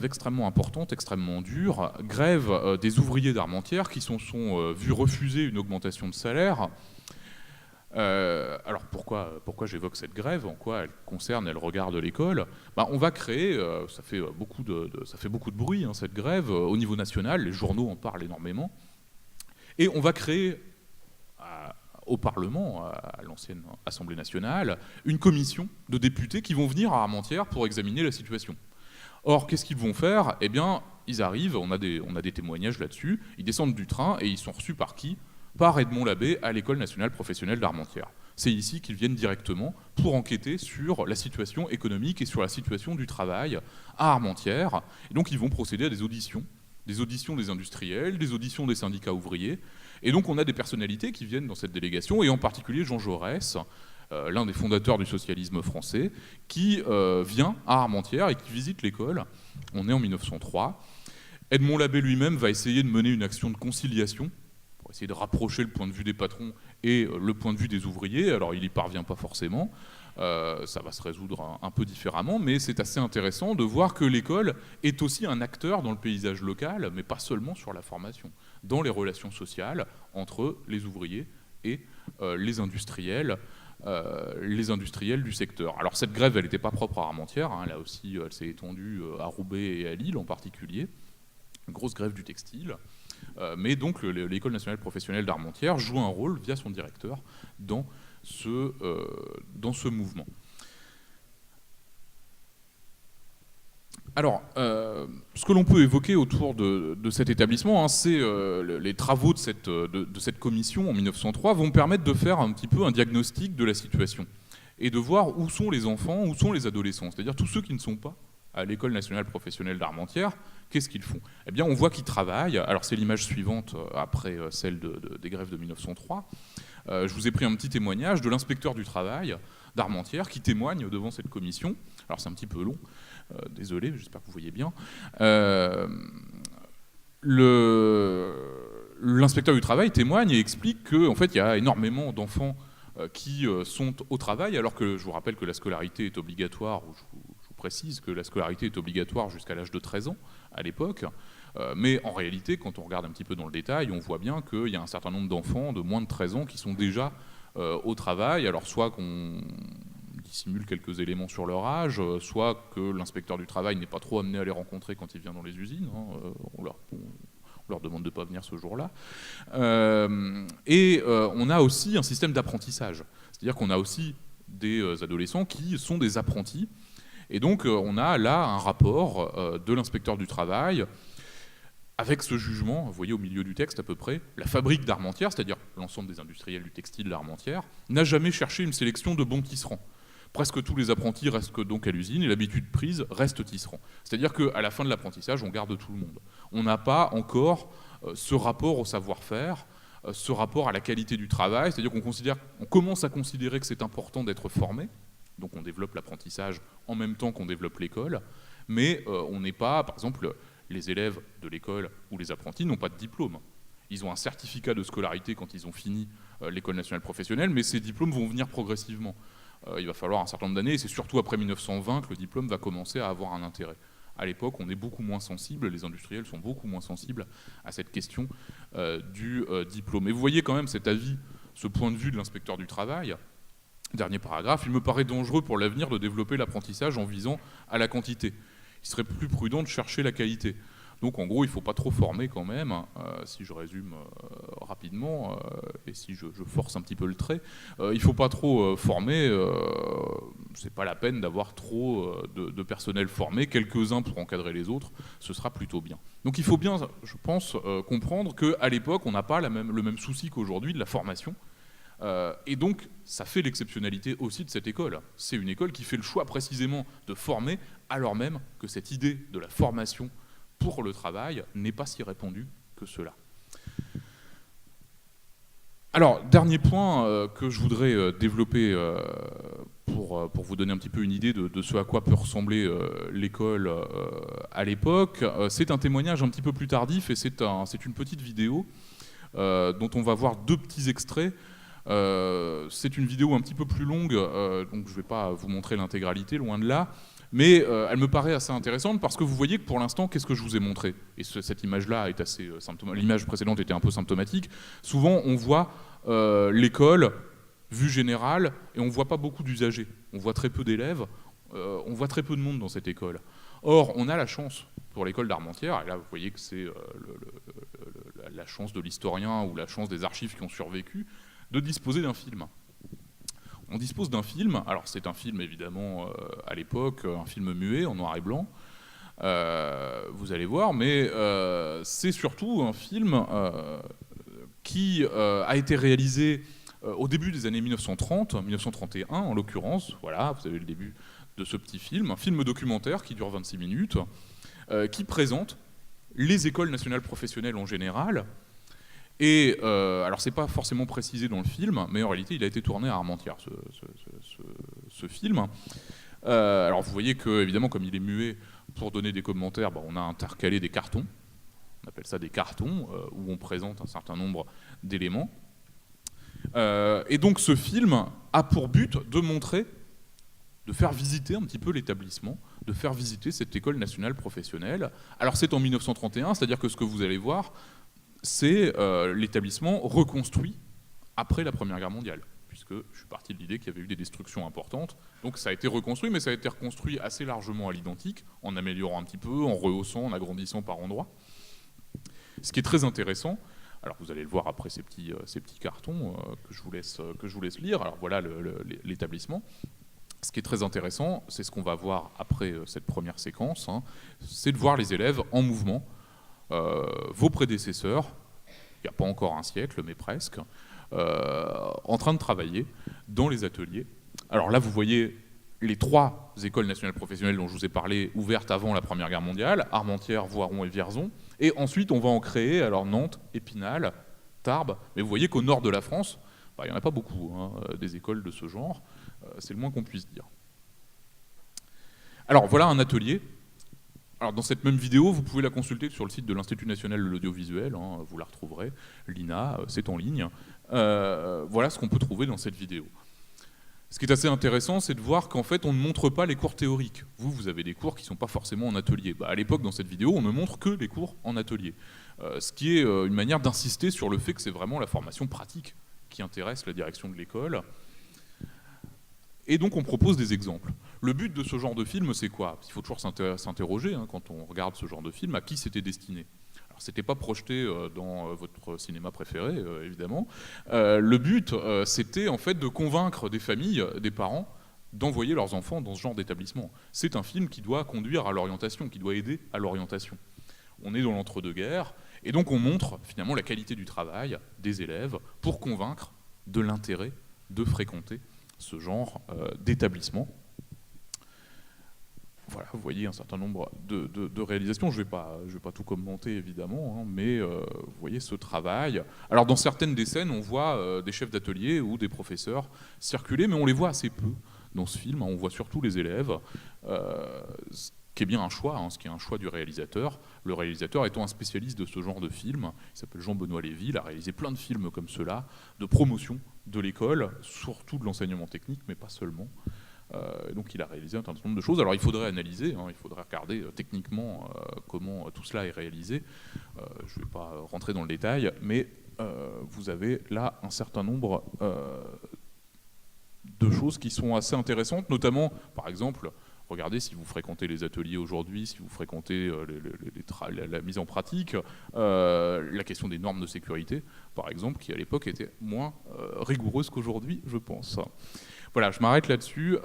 extrêmement importante, extrêmement dure, grève des ouvriers d'Armentières qui se sont vus refuser une augmentation de salaire. Alors pourquoi j'évoque cette grève ? En quoi elle regarde l'école ? On va créer, ça fait beaucoup de bruit cette grève, au niveau national, les journaux en parlent énormément, Et on va créer au Parlement, à l'ancienne Assemblée nationale, une commission de députés qui vont venir à Armentières pour examiner la situation. Or, qu'est-ce qu'ils vont faire? Eh bien, ils arrivent, on a des témoignages là-dessus, ils descendent du train et ils sont reçus par qui? Par Edmond Labbé à l'École nationale professionnelle d'Armentières. C'est ici qu'ils viennent directement pour enquêter sur la situation économique et sur la situation du travail à Armentières. Et donc, ils vont procéder à des auditions des industriels, des auditions des syndicats ouvriers. Et donc, on a des personnalités qui viennent dans cette délégation, et en particulier Jean Jaurès, l'un des fondateurs du socialisme français, qui vient à Armentières et qui visite l'école. On est en 1903. Edmond Labbé lui-même va essayer de mener une action de conciliation pour essayer de rapprocher le point de vue des patrons et le point de vue des ouvriers. Alors, il n'y parvient pas forcément. Ça va se résoudre un peu différemment, mais c'est assez intéressant de voir que l'école est aussi un acteur dans le paysage local, mais pas seulement sur la formation, dans les relations sociales entre les ouvriers et les industriels du secteur. Alors cette grève, elle n'était pas propre à Armentières, hein, là aussi elle s'est étendue à Roubaix et à Lille en particulier, une grosse grève du textile, mais donc l'École nationale professionnelle d'Armentières joue un rôle via son directeur dans ce mouvement. Alors, ce que l'on peut évoquer autour de cet établissement, hein, c'est les travaux de cette commission en 1903 vont permettre de faire un petit peu un diagnostic de la situation et de voir où sont les enfants, où sont les adolescents, c'est-à-dire tous ceux qui ne sont pas à l'École nationale professionnelle d'Armentières. Qu'est-ce qu'ils font? Eh bien, on voit qu'ils travaillent. Alors, c'est l'image suivante après celle des grèves de 1903. Je vous ai pris un petit témoignage de l'inspecteur du travail d'Armentières qui témoigne devant cette commission. Alors c'est un petit peu long, désolé, j'espère que vous voyez bien. L'inspecteur du travail témoigne et explique qu'en fait il y a énormément d'enfants qui sont au travail, alors que je vous rappelle que la scolarité est obligatoire, ou je vous précise que la scolarité est obligatoire jusqu'à l'âge de 13 ans à l'époque. Mais en réalité, quand on regarde un petit peu dans le détail, on voit bien qu'il y a un certain nombre d'enfants de moins de 13 ans qui sont déjà au travail. Alors soit qu'on dissimule quelques éléments sur leur âge, soit que l'inspecteur du travail n'est pas trop amené à les rencontrer quand il vient dans les usines. Hein, on leur demande de ne pas venir ce jour-là. On a aussi un système d'apprentissage. C'est-à-dire qu'on a aussi des adolescents qui sont des apprentis. Et donc on a là un rapport de l'inspecteur du travail avec ce jugement, vous voyez au milieu du texte à peu près, la fabrique d'Armentières, c'est-à-dire l'ensemble des industriels du textile d'Armentières, n'a jamais cherché une sélection de bons tisserands. Presque tous les apprentis restent donc à l'usine et l'habitude prise reste tisserand. C'est-à-dire qu'à la fin de l'apprentissage, on garde tout le monde. On n'a pas encore ce rapport au savoir-faire, ce rapport à la qualité du travail, c'est-à-dire qu'on commence à considérer que c'est important d'être formé, donc on développe l'apprentissage en même temps qu'on développe l'école, mais on n'est pas, par exemple, les élèves de l'école ou les apprentis n'ont pas de diplôme. Ils ont un certificat de scolarité quand ils ont fini l'école nationale professionnelle, mais ces diplômes vont venir progressivement. Il va falloir un certain nombre d'années, et c'est surtout après 1920 que le diplôme va commencer à avoir un intérêt. À l'époque, on est beaucoup moins sensible, les industriels sont beaucoup moins sensibles à cette question du diplôme. Et vous voyez quand même cet avis, ce point de vue de l'inspecteur du travail. Dernier paragraphe, il me paraît dangereux pour l'avenir de développer l'apprentissage en visant à la quantité. Il serait plus prudent de chercher la qualité. Donc en gros, il ne faut pas trop former quand même, si je résume rapidement, et si je force un petit peu le trait, il ne faut pas trop former, c'est pas la peine d'avoir trop de personnel formé, quelques-uns pour encadrer les autres, ce sera plutôt bien. Donc il faut bien, je pense, comprendre qu'à l'époque, on n'a pas le même souci qu'aujourd'hui de la formation, et donc ça fait l'exceptionnalité aussi de cette école. C'est une école qui fait le choix précisément de former, alors même que cette idée de la formation pour le travail n'est pas si répandue que cela. Alors, dernier point que je voudrais développer pour vous donner un petit peu une idée de ce à quoi peut ressembler l'école à l'époque, c'est un témoignage un petit peu plus tardif et c'est une petite vidéo dont on va voir deux petits extraits. C'est une vidéo un petit peu plus longue, donc je ne vais pas vous montrer l'intégralité, loin de là. Mais elle me paraît assez intéressante parce que vous voyez que pour l'instant, qu'est-ce que je vous ai montré? Et cette image-là est assez symptomatique. L'image précédente était un peu symptomatique. Souvent, on voit l'école, vue générale, et on ne voit pas beaucoup d'usagers. On voit très peu d'élèves, on voit très peu de monde dans cette école. Or, on a la chance pour l'école d'Armentières, et là vous voyez que c'est la chance de l'historien ou la chance des archives qui ont survécu, de disposer d'un film. On dispose d'un film, alors c'est un film évidemment à l'époque, un film muet en noir et blanc, vous allez voir, mais c'est surtout un film qui a été réalisé au début des années 1930, 1931 en l'occurrence, voilà, vous avez le début de ce petit film, un film documentaire qui dure 26 minutes, qui présente les écoles nationales professionnelles en général. Et alors c'est pas forcément précisé dans le film, mais en réalité il a été tourné à Armentières, ce film. Alors vous voyez que, évidemment, comme il est muet, pour donner des commentaires, on a intercalé des cartons, on appelle ça des cartons, où on présente un certain nombre d'éléments. Et donc ce film a pour but de montrer, de faire visiter un petit peu l'établissement, de faire visiter cette école nationale professionnelle. Alors c'est en 1931, c'est-à-dire que ce que vous allez voir, c'est l'établissement reconstruit après la Première Guerre mondiale, puisque je suis parti de l'idée qu'il y avait eu des destructions importantes. Donc ça a été reconstruit, mais ça a été reconstruit assez largement à l'identique, en améliorant un petit peu, en rehaussant, en agrandissant par endroits. Ce qui est très intéressant, alors vous allez le voir après ces petits cartons que je vous laisse lire. Alors voilà l'établissement. Ce qui est très intéressant, c'est ce qu'on va voir après cette première séquence, c'est de voir les élèves en mouvement. Vos prédécesseurs, il n'y a pas encore un siècle, mais presque, en train de travailler dans les ateliers. Alors là, vous voyez les 3 écoles nationales professionnelles dont je vous ai parlé, ouvertes avant la Première Guerre mondiale, Armentières, Voiron et Vierzon. Et ensuite, on va en créer, alors Nantes, Épinal, Tarbes. Mais vous voyez qu'au nord de la France, il n'y en a pas beaucoup, des écoles de ce genre. C'est le moins qu'on puisse dire. Alors voilà un atelier. Alors dans cette même vidéo, vous pouvez la consulter sur le site de l'Institut national de l'audiovisuel, vous la retrouverez, l'INA, c'est en ligne. Voilà ce qu'on peut trouver dans cette vidéo. Ce qui est assez intéressant, c'est de voir qu'en fait, on ne montre pas les cours théoriques. Vous avez des cours qui ne sont pas forcément en atelier. À l'époque, dans cette vidéo, on ne montre que les cours en atelier. Ce qui est une manière d'insister sur le fait que c'est vraiment la formation pratique qui intéresse la direction de l'école. Et donc on propose des exemples. Le but de ce genre de film, c'est quoi? Il faut toujours s'interroger, quand on regarde ce genre de film, à qui c'était destiné. Alors c'était pas projeté dans votre cinéma préféré, évidemment. Le but, c'était en fait de convaincre des familles, des parents, d'envoyer leurs enfants dans ce genre d'établissement. C'est un film qui doit conduire à l'orientation, qui doit aider à l'orientation. On est dans l'entre-deux-guerres, et donc on montre finalement la qualité du travail des élèves pour convaincre de l'intérêt de fréquenter ce genre d'établissement. Voilà, vous voyez un certain nombre de réalisations. Je vais pas tout commenter évidemment, mais vous voyez ce travail. Alors dans certaines des scènes, on voit des chefs d'atelier ou des professeurs circuler, mais on les voit assez peu dans ce film. On voit surtout les élèves, ce qui est bien un choix, ce qui est un choix du réalisateur. Le réalisateur étant un spécialiste de ce genre de film, il s'appelle Jean-Benoît Lévy, il a réalisé plein de films comme ceux-là, de promotion de l'école, surtout de l'enseignement technique, mais pas seulement. Donc il a réalisé un certain nombre de choses. Alors il faudrait analyser, il faudrait regarder techniquement comment tout cela est réalisé. Je ne vais pas rentrer dans le détail, mais vous avez là un certain nombre de choses qui sont assez intéressantes, notamment, par exemple, regardez si vous fréquentez les ateliers aujourd'hui, si vous fréquentez la mise en pratique, la question des normes de sécurité, par exemple, qui à l'époque était moins rigoureuse qu'aujourd'hui, je pense. Voilà, je m'arrête là-dessus.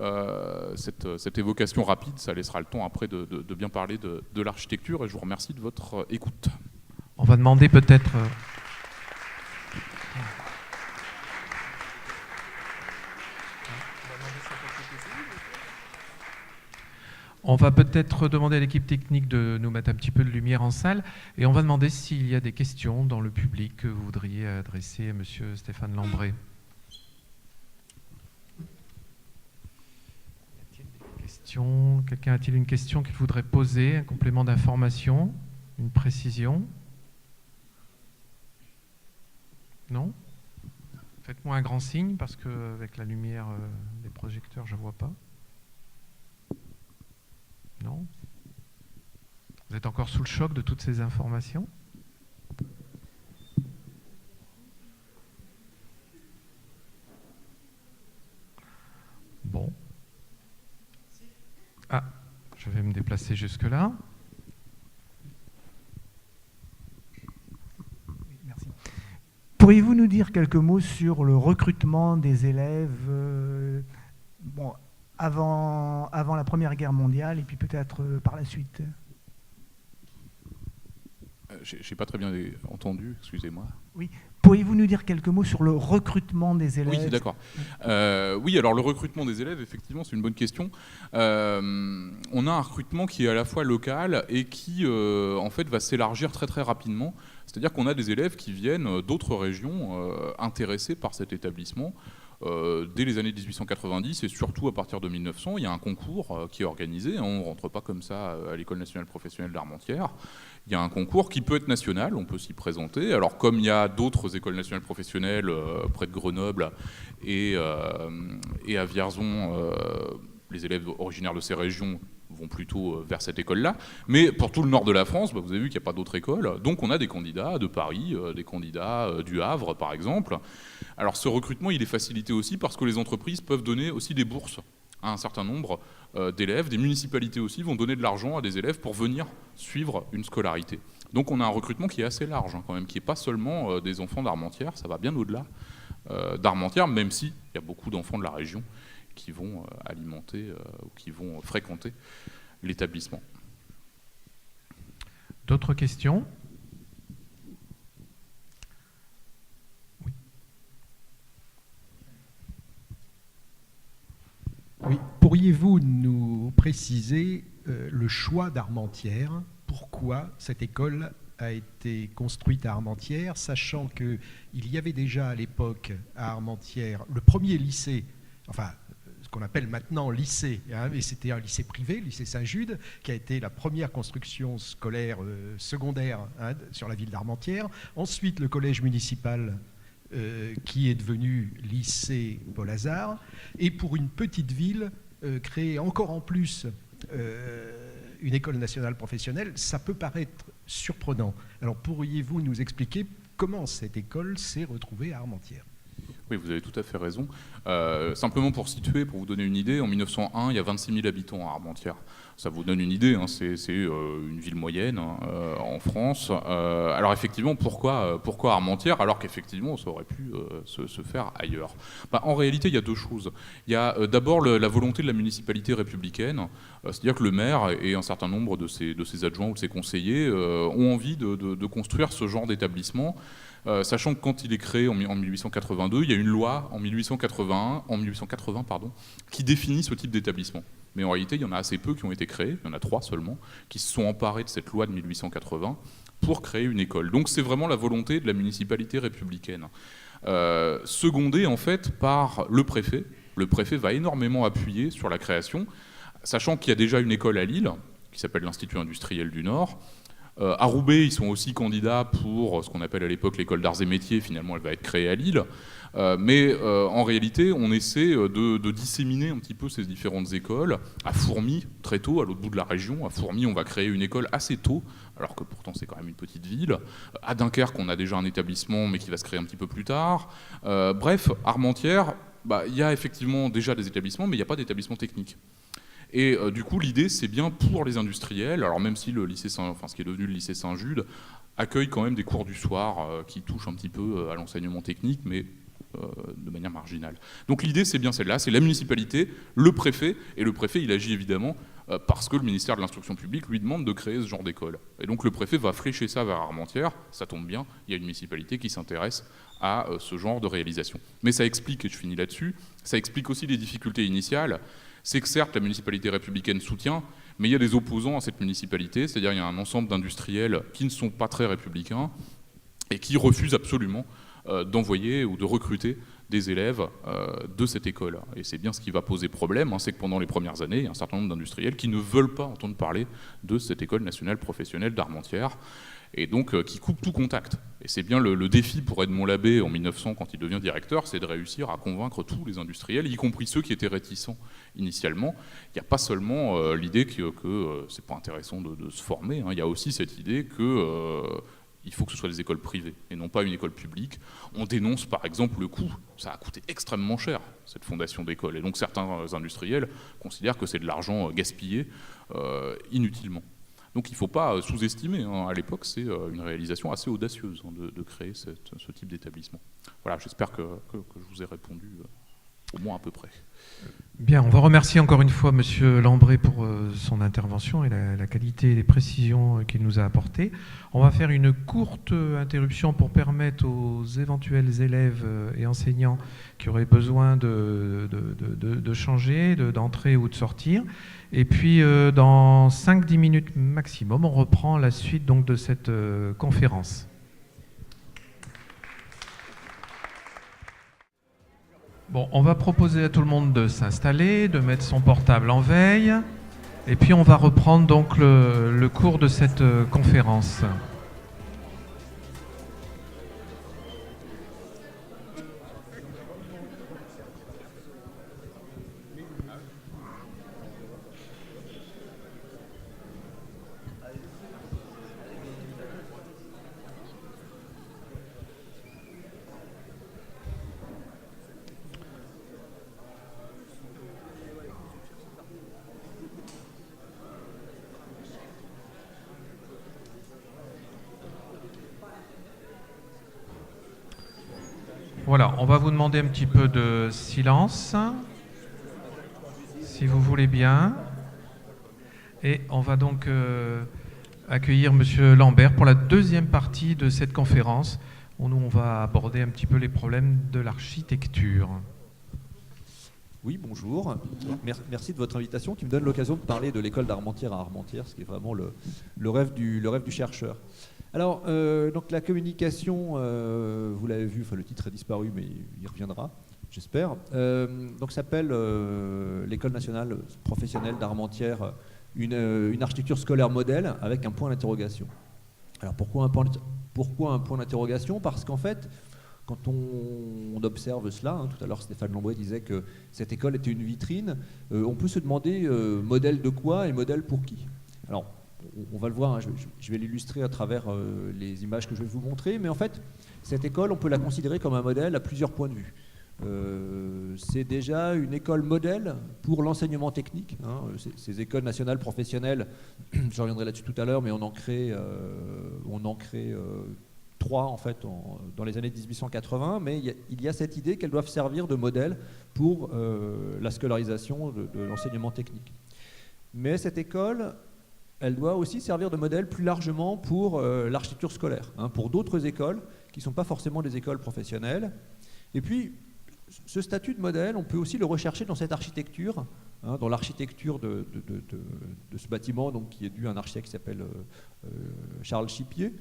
Cette évocation rapide, ça laissera le temps après de bien parler de l'architecture, et je vous remercie de votre écoute. On va demander peut-être... On va peut-être demander à l'équipe technique de nous mettre un petit peu de lumière en salle, et on va demander s'il y a des questions dans le public que vous voudriez adresser à monsieur Stéphane Lambré. Quelqu'un a-t-il une question qu'il voudrait poser, un complément d'information, une précision? Non? Faites-moi un grand signe, parce qu'avec la lumière des projecteurs, je ne vois pas. Non? Vous êtes encore sous le choc de toutes ces informations? Bon. Ah, je vais me déplacer jusque-là. Pourriez-vous nous dire quelques mots sur le recrutement des élèves avant la Première Guerre mondiale et puis peut-être par la suite? J'ai pas très bien entendu, excusez-moi. Oui. Pourriez-vous nous dire quelques mots sur le recrutement des élèves? Oui, d'accord. Oui, alors le recrutement des élèves, effectivement, c'est une bonne question. On a un recrutement qui est à la fois local et qui, en fait, va s'élargir très très rapidement. C'est-à-dire qu'on a des élèves qui viennent d'autres régions intéressés par cet établissement. Dès les années 1890 et surtout à partir de 1900, il y a un concours qui est organisé. On ne rentre pas comme ça à l'École nationale professionnelle d'Armentières. Il y a un concours qui peut être national, on peut s'y présenter. Alors comme il y a d'autres écoles nationales professionnelles près de Grenoble et à Vierzon, les élèves originaires de ces régions vont plutôt vers cette école-là. Mais pour tout le nord de la France, vous avez vu qu'il n'y a pas d'autres écoles. Donc on a des candidats de Paris, des candidats du Havre, par exemple. Alors ce recrutement, il est facilité aussi parce que les entreprises peuvent donner aussi des bourses à un certain nombre d'élèves. Des municipalités aussi vont donner de l'argent à des élèves pour venir suivre une scolarité. Donc on a un recrutement qui est assez large, quand même, qui n'est pas seulement des enfants d'Armentières, ça va bien au-delà d'Armentières, même s'il y a beaucoup d'enfants de la région qui vont alimenter ou qui vont fréquenter l'établissement. D'autres questions? Oui. Oui. Pourriez-vous nous préciser le choix d'Armentières? Pourquoi cette école a été construite à Armentières, sachant qu'il y avait déjà à l'époque à Armentières le premier lycée, enfin ce qu'on appelle maintenant lycée, hein, mais c'était un lycée privé, le lycée Saint-Jude, qui a été la première construction scolaire secondaire sur la ville d'Armentières. Ensuite, le collège municipal qui est devenu lycée Paul-Hazard. Et pour une petite ville, créer encore en plus une école nationale professionnelle, ça peut paraître surprenant. Alors pourriez-vous nous expliquer comment cette école s'est retrouvée à Armentières? Oui, vous avez tout à fait raison. Simplement pour situer, pour vous donner une idée, en 1901, il y a 26 000 habitants à Armentières. Ça vous donne une idée, hein, c'est une ville moyenne en France. Alors effectivement, pourquoi Armentières alors qu'effectivement ça aurait pu se faire ailleurs? En réalité, il y a deux choses. Il y a d'abord la volonté de la municipalité républicaine, c'est-à-dire que le maire et un certain nombre de ses adjoints ou de ses conseillers ont envie de construire ce genre d'établissement. Sachant que quand il est créé en 1882, il y a une loi en 1880 qui définit ce type d'établissement. Mais en réalité, il y en a assez peu qui ont été créés, il y en a 3 seulement, qui se sont emparés de cette loi de 1880 pour créer une école. Donc c'est vraiment la volonté de la municipalité républicaine. Secondée en fait par le préfet. Le préfet va énormément appuyer sur la création, sachant qu'il y a déjà une école à Lille, qui s'appelle l'Institut industriel du Nord. À Roubaix, ils sont aussi candidats pour ce qu'on appelle à l'époque l'école d'arts et métiers. Finalement, elle va être créée à Lille. Mais en réalité, on essaie de disséminer un petit peu ces différentes écoles. À Fourmies, très tôt, à l'autre bout de la région, à Fourmies, on va créer une école assez tôt, alors que pourtant c'est quand même une petite ville. À Dunkerque, on a déjà un établissement, mais qui va se créer un petit peu plus tard. Bref, Armentières, il y a effectivement déjà des établissements, mais il n'y a pas d'établissement technique. Et du coup, l'idée, c'est bien pour les industriels, alors même si le lycée ce qui est devenu le lycée Saint-Jude accueille quand même des cours du soir qui touchent un petit peu à l'enseignement technique, mais de manière marginale. Donc l'idée, c'est bien celle-là, c'est la municipalité, le préfet, et le préfet, il agit évidemment parce que le ministère de l'Instruction publique lui demande de créer ce genre d'école. Et donc le préfet va flécher ça vers Armentières, ça tombe bien, il y a une municipalité qui s'intéresse à ce genre de réalisation. Mais ça explique, et je finis là-dessus, ça explique aussi les difficultés initiales. C'est que certes, la municipalité républicaine soutient, mais il y a des opposants à cette municipalité, c'est-à-dire il y a un ensemble d'industriels qui ne sont pas très républicains et qui refusent absolument d'envoyer ou de recruter des élèves de cette école. Et c'est bien ce qui va poser problème, c'est que pendant les premières années, il y a un certain nombre d'industriels qui ne veulent pas entendre parler de cette école nationale professionnelle d'Armentières, et donc qui coupe tout contact. Et c'est bien le défi pour Edmond Labbé en 1900, quand il devient directeur, c'est de réussir à convaincre tous les industriels, y compris ceux qui étaient réticents initialement. Il n'y a pas seulement l'idée que c'est pas intéressant de se former, il y a aussi cette idée que il faut que ce soit des écoles privées et non pas une école publique. On dénonce par exemple le coût. Ça a coûté extrêmement cher, cette fondation d'école. Et donc certains industriels considèrent que c'est de l'argent gaspillé inutilement. Donc il ne faut pas sous-estimer, hein. À l'époque, c'est une réalisation assez audacieuse, hein, de créer ce type d'établissement. Voilà, j'espère que je vous ai répondu au moins à peu près. Bien, on va remercier encore une fois Monsieur Lambré pour son intervention et la qualité et les précisions qu'il nous a apportées. On va faire une courte interruption pour permettre aux éventuels élèves et enseignants qui auraient besoin de changer, d'entrer ou de sortir. Et puis, dans 5-10 minutes maximum, on reprend la suite donc, de cette conférence. Bon, on va proposer à tout le monde de s'installer, de mettre son portable en veille, et puis on va reprendre donc le cours de cette conférence. Voilà, on va vous demander un petit peu de silence, si vous voulez bien. Et on va donc accueillir Monsieur Lambert pour la deuxième partie de cette conférence, où nous on va aborder un petit peu les problèmes de l'architecture. Oui, bonjour. Merci de votre invitation qui me donne l'occasion de parler de l'école d'Armentières à Armentières, ce qui est vraiment le rêve du chercheur. Alors, donc la communication, vous l'avez vu, enfin, le titre a disparu, mais il reviendra, j'espère. Donc, s'appelle l'École nationale professionnelle d'Armentières, une architecture scolaire modèle avec un point d'interrogation. Alors, pourquoi un point d'interrogation? Parce qu'en fait, quand on observe cela, hein, tout à l'heure Stéphane Lambré disait que cette école était une vitrine, on peut se demander modèle de quoi et modèle pour qui. Alors, on va le voir, hein, je vais l'illustrer à travers les images que je vais vous montrer, mais en fait, cette école, on peut la considérer comme un modèle à plusieurs points de vue. C'est déjà une école modèle pour l'enseignement technique, hein. Ces écoles nationales professionnelles, je reviendrai là-dessus tout à l'heure, mais on en crée 3 en fait dans les années 1880, mais il y a cette idée qu'elles doivent servir de modèle pour la scolarisation de l'enseignement technique. Mais cette école, elle doit aussi servir de modèle plus largement pour l'architecture scolaire, hein, pour d'autres écoles qui ne sont pas forcément des écoles professionnelles. Et puis, ce statut de modèle, on peut aussi le rechercher dans cette architecture, hein, dans l'architecture de ce bâtiment, donc, qui est dû à un architecte qui s'appelle Charles Chipier,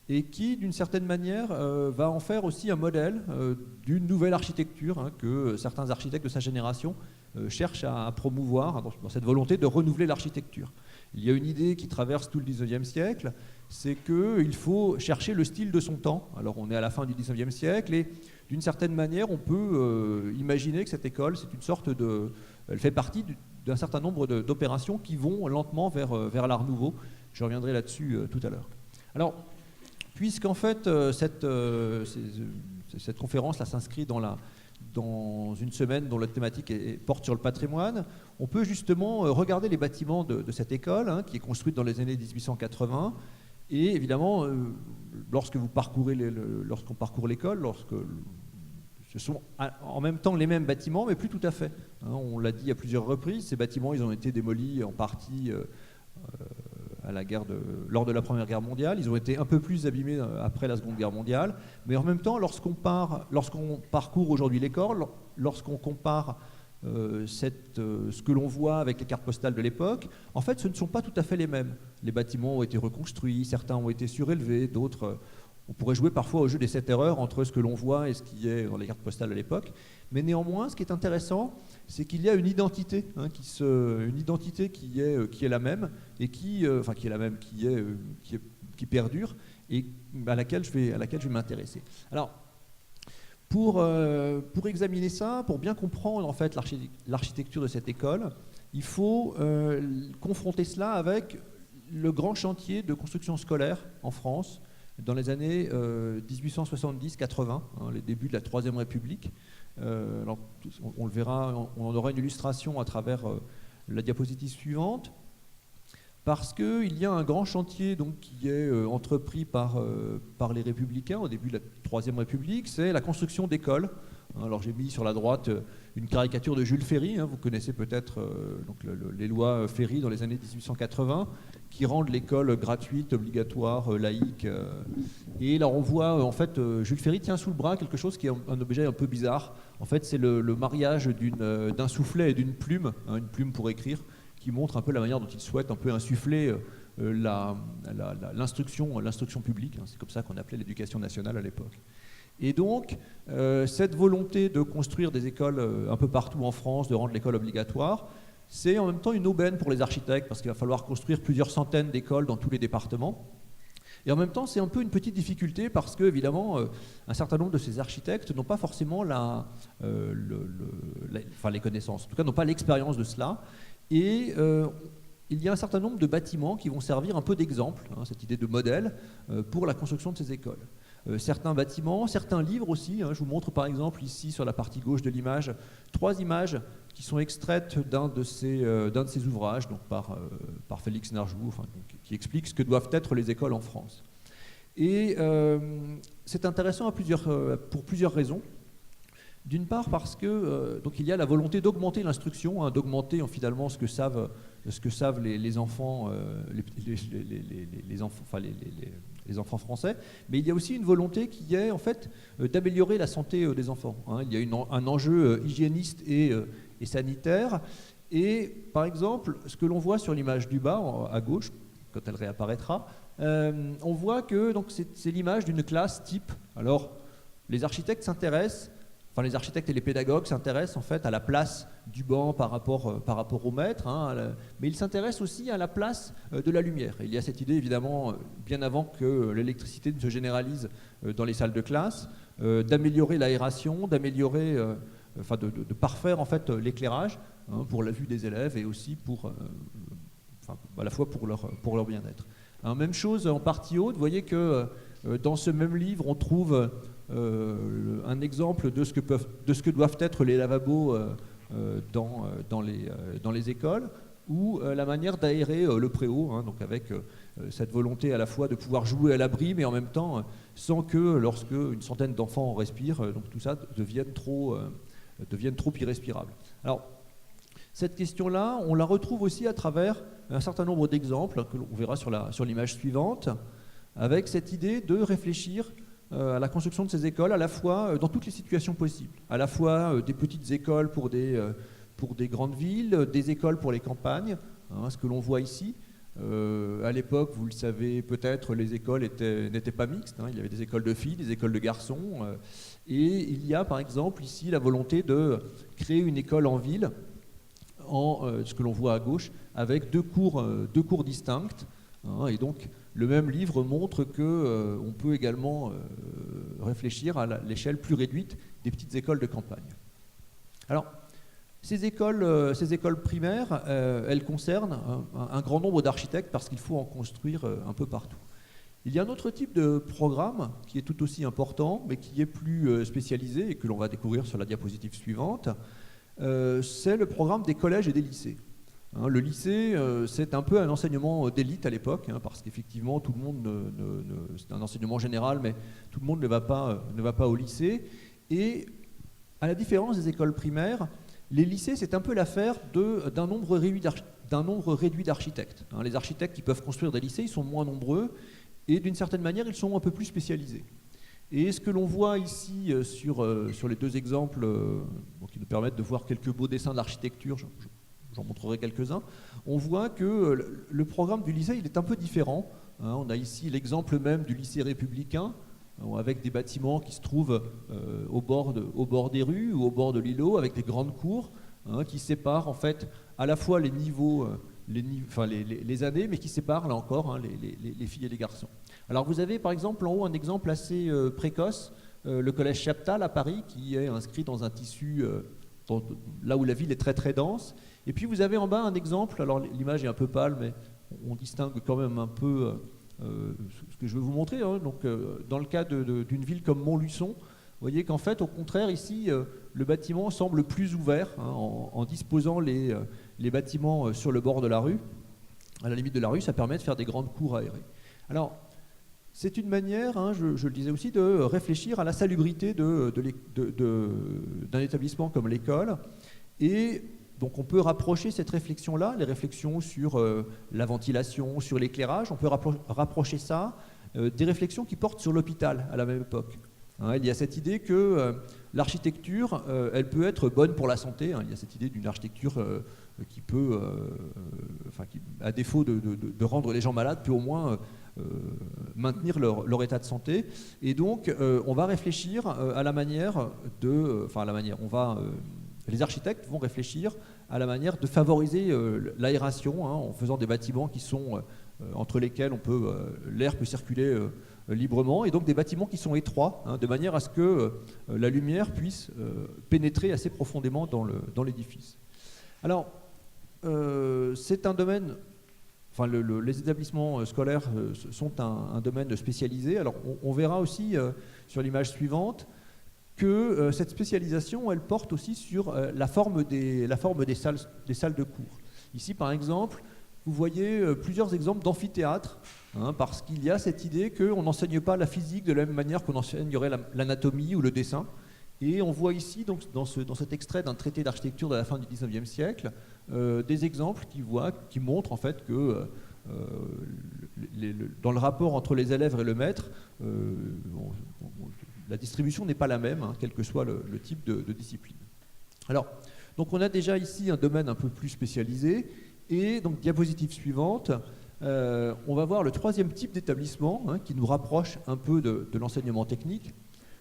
et qui, d'une certaine manière, va en faire aussi un modèle d'une nouvelle architecture, hein, que certains architectes de sa génération cherchent à promouvoir, hein, dans cette volonté de renouveler l'architecture. Il y a une idée qui traverse tout le 19e siècle, c'est qu'il faut chercher le style de son temps. Alors on est à la fin du 19e siècle et d'une certaine manière on peut imaginer que cette école, c'est une sorte de... Elle fait partie d'un certain nombre d'opérations qui vont lentement vers l'art nouveau. Je reviendrai là-dessus tout à l'heure. Alors, puisqu'en fait cette conférence là s'inscrit dans une semaine dont la thématique porte sur le patrimoine, on peut justement regarder les bâtiments de cette école, hein, qui est construite dans les années 1880. Et évidemment, lorsqu'on parcourt l'école, ce sont en même temps les mêmes bâtiments, mais plus tout à fait. Hein, on l'a dit à plusieurs reprises, ces bâtiments ils ont été démolis en partie lors de la Première Guerre mondiale. Ils ont été un peu plus abîmés après la Seconde Guerre mondiale. Mais en même temps, lorsqu'on parcourt aujourd'hui l'école, lorsqu'on compare ce que l'on voit avec les cartes postales de l'époque, en fait, ce ne sont pas tout à fait les mêmes. Les bâtiments ont été reconstruits, certains ont été surélevés, d'autres... On pourrait jouer parfois au jeu des 7 erreurs entre ce que l'on voit et ce qui est dans les cartes postales de l'époque. Mais néanmoins, ce qui est intéressant, c'est qu'il y a une identité, hein, qui est la même et qui perdure et à laquelle je vais m'intéresser. Alors, pour examiner ça, pour bien comprendre en fait l'architecture de cette école, il faut confronter cela avec le grand chantier de construction scolaire en France dans les années 1870-80, hein, les débuts de la Troisième République. Alors, on le verra, on aura une illustration à travers la diapositive suivante. parce qu'il y a un grand chantier donc, qui est entrepris par les Républicains au début de la Troisième République, c'est la construction d'écoles. Alors j'ai mis sur la droite une caricature de Jules Ferry, vous connaissez peut-être les lois Ferry dans les années 1880, qui rendent l'école gratuite, obligatoire, laïque. Et là on voit en fait Jules Ferry tient sous le bras quelque chose qui est un objet un peu bizarre. En fait c'est le mariage d'un soufflet et d'une plume, une plume pour écrire, qui montre un peu la manière dont il souhaite un peu insuffler l'instruction publique. C'est comme ça qu'on appelait l'éducation nationale à l'époque. Et donc, cette volonté de construire des écoles un peu partout en France, de rendre l'école obligatoire, c'est en même temps une aubaine pour les architectes, parce qu'il va falloir construire plusieurs centaines d'écoles dans tous les départements. Et en même temps, c'est un peu une petite difficulté, parce que, évidemment, un certain nombre de ces architectes n'ont pas forcément les connaissances, en tout cas n'ont pas l'expérience de cela. Et il y a un certain nombre de bâtiments qui vont servir un peu d'exemple, cette idée de modèle, pour la construction de ces écoles. Certains bâtiments, certains livres aussi. Je vous montre par exemple ici sur la partie gauche de l'image 3 images qui sont extraites d'un de ces ouvrages donc par Félix Narjou, qui explique ce que doivent être les écoles en France. Et c'est intéressant pour plusieurs raisons. D'une part parce que donc il y a la volonté d'augmenter l'instruction, d'augmenter finalement ce que savent les enfants, les enfants français, mais il y a aussi une volonté qui est en fait d'améliorer la santé des enfants. Il y a un enjeu hygiéniste et sanitaire. Et par exemple, ce que l'on voit sur l'image du bas à gauche, quand elle réapparaîtra, on voit que donc c'est l'image d'une classe type. Alors les architectes s'intéressent. Les architectes et les pédagogues s'intéressent en fait à la place du banc par rapport au maître, mais ils s'intéressent aussi à la place de la lumière. Et il y a cette idée évidemment, bien avant que l'électricité ne se généralise dans les salles de classe, d'améliorer l'aération, de parfaire en fait l'éclairage pour la vue des élèves et aussi à la fois pour leur bien-être. Même chose en partie haute, vous voyez que dans ce même livre on trouve un exemple de ce que doivent être les lavabos dans les écoles, ou la manière d'aérer le préau, donc avec cette volonté à la fois de pouvoir jouer à l'abri, mais en même temps sans que lorsque une centaine d'enfants respirent, donc tout ça devienne trop irrespirable. Alors cette question-là, on la retrouve aussi à travers un certain nombre d'exemples que l'on verra sur l'image suivante, avec cette idée de réfléchir à la construction de ces écoles, à la fois dans toutes les situations possibles, à la fois des petites écoles pour des grandes villes, des écoles pour les campagnes, ce que l'on voit ici. À l'époque, vous le savez peut-être, les écoles n'étaient pas mixtes, il y avait des écoles de filles, des écoles de garçons, et il y a par exemple ici la volonté de créer une école en ville, ce que l'on voit à gauche, avec deux cours distincts, et donc le même livre montre qu'on peut également réfléchir à l'échelle plus réduite des petites écoles de campagne. Alors, ces écoles primaires, elles concernent un grand nombre d'architectes parce qu'il faut en construire un peu partout. Il y a un autre type de programme qui est tout aussi important, mais qui est plus spécialisé et que l'on va découvrir sur la diapositive suivante. C'est le programme des collèges et des lycées. Le lycée, c'est un peu un enseignement d'élite à l'époque, parce qu'effectivement, tout le monde, c'est un enseignement général, mais tout le monde ne va pas au lycée. Et à la différence des écoles primaires, les lycées, c'est un peu l'affaire d'un nombre réduit d'architectes. Les architectes qui peuvent construire des lycées, ils sont moins nombreux, et d'une certaine manière, ils sont un peu plus spécialisés. Et ce que l'on voit ici sur les deux exemples, qui nous permettent de voir quelques beaux dessins d'architecture, j'en montrerai quelques-uns, on voit que le programme du lycée il est un peu différent. On a ici l'exemple même du lycée républicain, avec des bâtiments qui se trouvent au bord des rues ou au bord de l'îlot, avec des grandes cours qui séparent en fait à la fois les niveaux, les années, mais qui séparent là encore les filles et les garçons. Alors vous avez par exemple en haut un exemple assez précoce, le collège Chaptal à Paris, qui est inscrit dans un tissu là où la ville est très très dense. Et puis vous avez en bas un exemple, alors l'image est un peu pâle, mais on distingue quand même un peu ce que je vais vous montrer. Donc, dans le cas d'une ville comme Montluçon, vous voyez qu'en fait, au contraire, ici, le bâtiment semble plus ouvert, en disposant les bâtiments sur le bord de la rue. à la limite de la rue, ça permet de faire des grandes cours aérées. Alors, c'est une manière, hein, je le disais aussi, de réfléchir à la salubrité d'un établissement comme l'école. Et donc on peut rapprocher cette réflexion-là, les réflexions sur la ventilation, sur l'éclairage, on peut rapprocher ça des réflexions qui portent sur l'hôpital à la même époque. Hein, il y a cette idée que l'architecture, elle peut être bonne pour la santé. Hein, il y a cette idée d'une architecture qui peut, qui, à défaut de rendre les gens malades, peut au moins maintenir leur état de santé. Et donc, on va réfléchir à la manière de... les architectes vont réfléchir à la manière de favoriser l'aération, hein, en faisant des bâtiments qui sont entre lesquels l'air peut circuler librement, et donc des bâtiments qui sont étroits, hein, de manière à ce que la lumière puisse pénétrer assez profondément dans l'édifice. Alors, c'est un domaine... les établissements scolaires sont un domaine spécialisé. Alors, on verra aussi sur l'image suivante que cette spécialisation, elle porte aussi sur la forme des salles de cours. Ici, par exemple, vous voyez plusieurs exemples d'amphithéâtres, hein, parce qu'il y a cette idée qu'on n'enseigne pas la physique de la même manière qu'on enseignerait l'anatomie ou le dessin. Et on voit ici, donc, dans cet extrait d'un traité d'architecture de la fin du XIXe siècle, des exemples qui montrent en fait que dans le rapport entre les élèves et le maître, la distribution n'est pas la même, hein, quel que soit le type de discipline. Alors, donc on a déjà ici un domaine un peu plus spécialisé, et donc diapositive suivante, on va voir le troisième type d'établissement, hein, qui nous rapproche un peu de l'enseignement technique.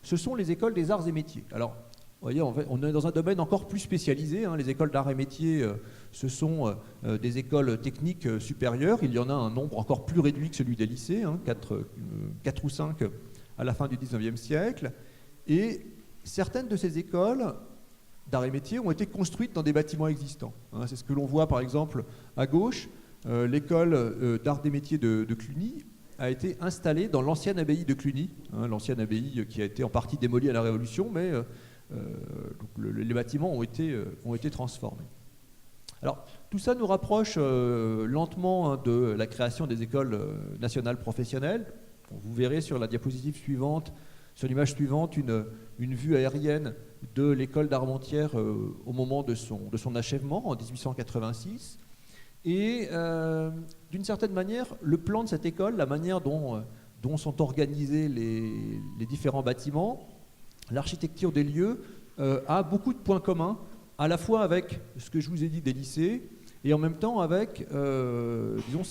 Ce sont les écoles des arts et métiers. Alors, vous voyez, on est dans un domaine encore plus spécialisé, hein. Les écoles d'arts et métiers, ce sont des écoles techniques supérieures. Il y en a un nombre encore plus réduit que celui des lycées, hein, 4 ou 5 à la fin du XIXe siècle. Et certaines de ces écoles d'arts et métiers ont été construites dans des bâtiments existants. Hein. C'est ce que l'on voit par exemple à gauche. L'école d'arts et métiers de Cluny a été installée dans l'ancienne abbaye de Cluny, hein, l'ancienne abbaye qui a été en partie démolie à la Révolution, mais les bâtiments ont été transformés. Alors, tout ça nous rapproche lentement, hein, de la création des écoles nationales professionnelles. Vous verrez sur la diapositive suivante, sur l'image suivante, une vue aérienne de l'école d'Armentières au moment de son achèvement en 1886. Et d'une certaine manière, le plan de cette école, la manière dont sont organisés les différents bâtiments, l'architecture des lieux a beaucoup de points communs, à la fois avec ce que je vous ai dit des lycées, et en même temps avec disons,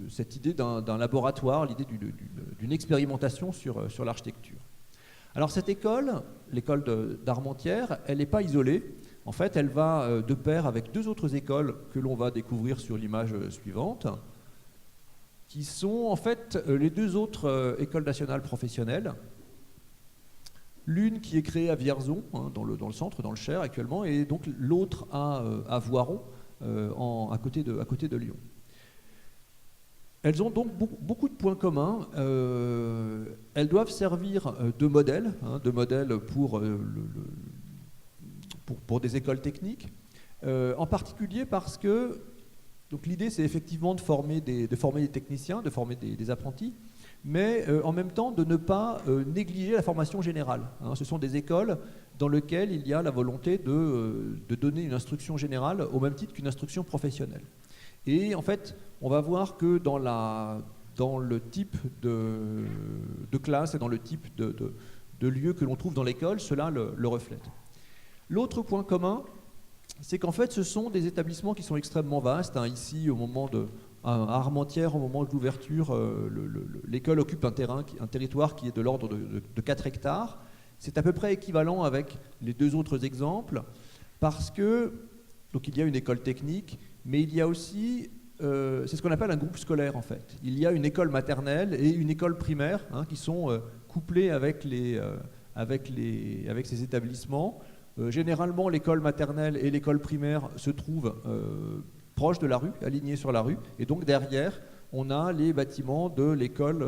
cette idée d'un laboratoire, l'idée d'une expérimentation sur l'architecture. Alors cette école, l'école d'Armentières, elle n'est pas isolée. En fait, elle va de pair avec deux autres écoles que l'on va découvrir sur l'image suivante, qui sont en fait les deux autres écoles nationales professionnelles. L'une qui est créée à Vierzon, hein, dans le centre, dans le Cher actuellement, et donc l'autre à Voiron, à côté de Lyon. Elles ont donc beaucoup de points communs. Elles doivent servir de modèle, hein, pour des écoles techniques, en particulier parce que l'idée c'est effectivement de former des techniciens, de former des apprentis, mais en même temps de ne pas négliger la formation générale. Hein. Ce sont des écoles dans lesquelles il y a la volonté de donner une instruction générale au même titre qu'une instruction professionnelle. Et en fait, on va voir que dans le type de classe et dans le type de lieu que l'on trouve dans l'école, cela le reflète. L'autre point commun, c'est qu'en fait, ce sont des établissements qui sont extrêmement vastes. Hein. Ici, à Armentières, au moment de l'ouverture, l'école occupe un territoire qui est de l'ordre de 4 hectares. C'est à peu près équivalent avec les deux autres exemples, parce que donc il y a une école technique, mais il y a aussi, c'est ce qu'on appelle un groupe scolaire en fait. Il y a une école maternelle et une école primaire, hein, qui sont couplées avec ces établissements. Généralement, l'école maternelle et l'école primaire se trouvent proches de la rue, alignés sur la rue, et donc derrière, on a les bâtiments de l'école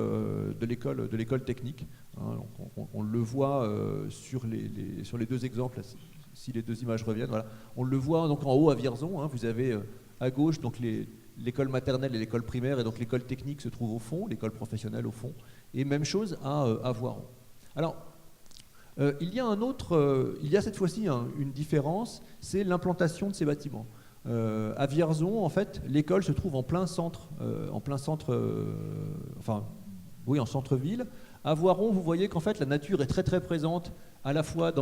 technique. Hein, on le voit sur les deux exemples, si les deux images reviennent. Voilà. On le voit donc en haut à Vierzon. Hein, vous avez à gauche donc l'école maternelle et l'école primaire, et donc l'école technique se trouve au fond, l'école professionnelle au fond, et même chose à Voiron. Alors, il y a cette fois-ci une différence, c'est l'implantation de ces bâtiments. À Vierzon, en fait, l'école se trouve en plein centre, en centre-ville. À Voiron, vous voyez qu'en fait, la nature est très très présente, à la fois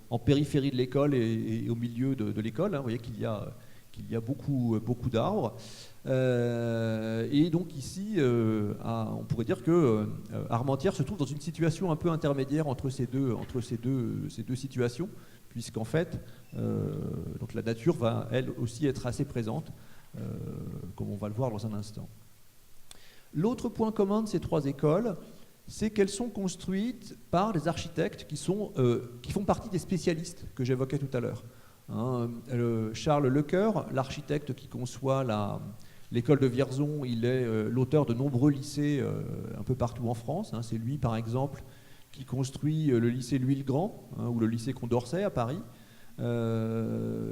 en périphérie de l'école et au milieu de l'école. Vous voyez qu'il y a beaucoup d'arbres. Et donc ici, on pourrait dire que Armentières se trouve dans une situation un peu intermédiaire entre ces deux situations, puisqu'en fait, donc la nature va elle aussi être assez présente, comme on va le voir dans un instant. L'autre point commun de ces trois écoles, c'est qu'elles sont construites par des architectes qui font partie des spécialistes que j'évoquais tout à l'heure. Charles Lecoeur, l'architecte qui conçoit l'école de Vierzon, il est l'auteur de nombreux lycées un peu partout en France. C'est lui, par exemple, qui construit le lycée Louis-le-Grand ou le lycée Condorcet à Paris.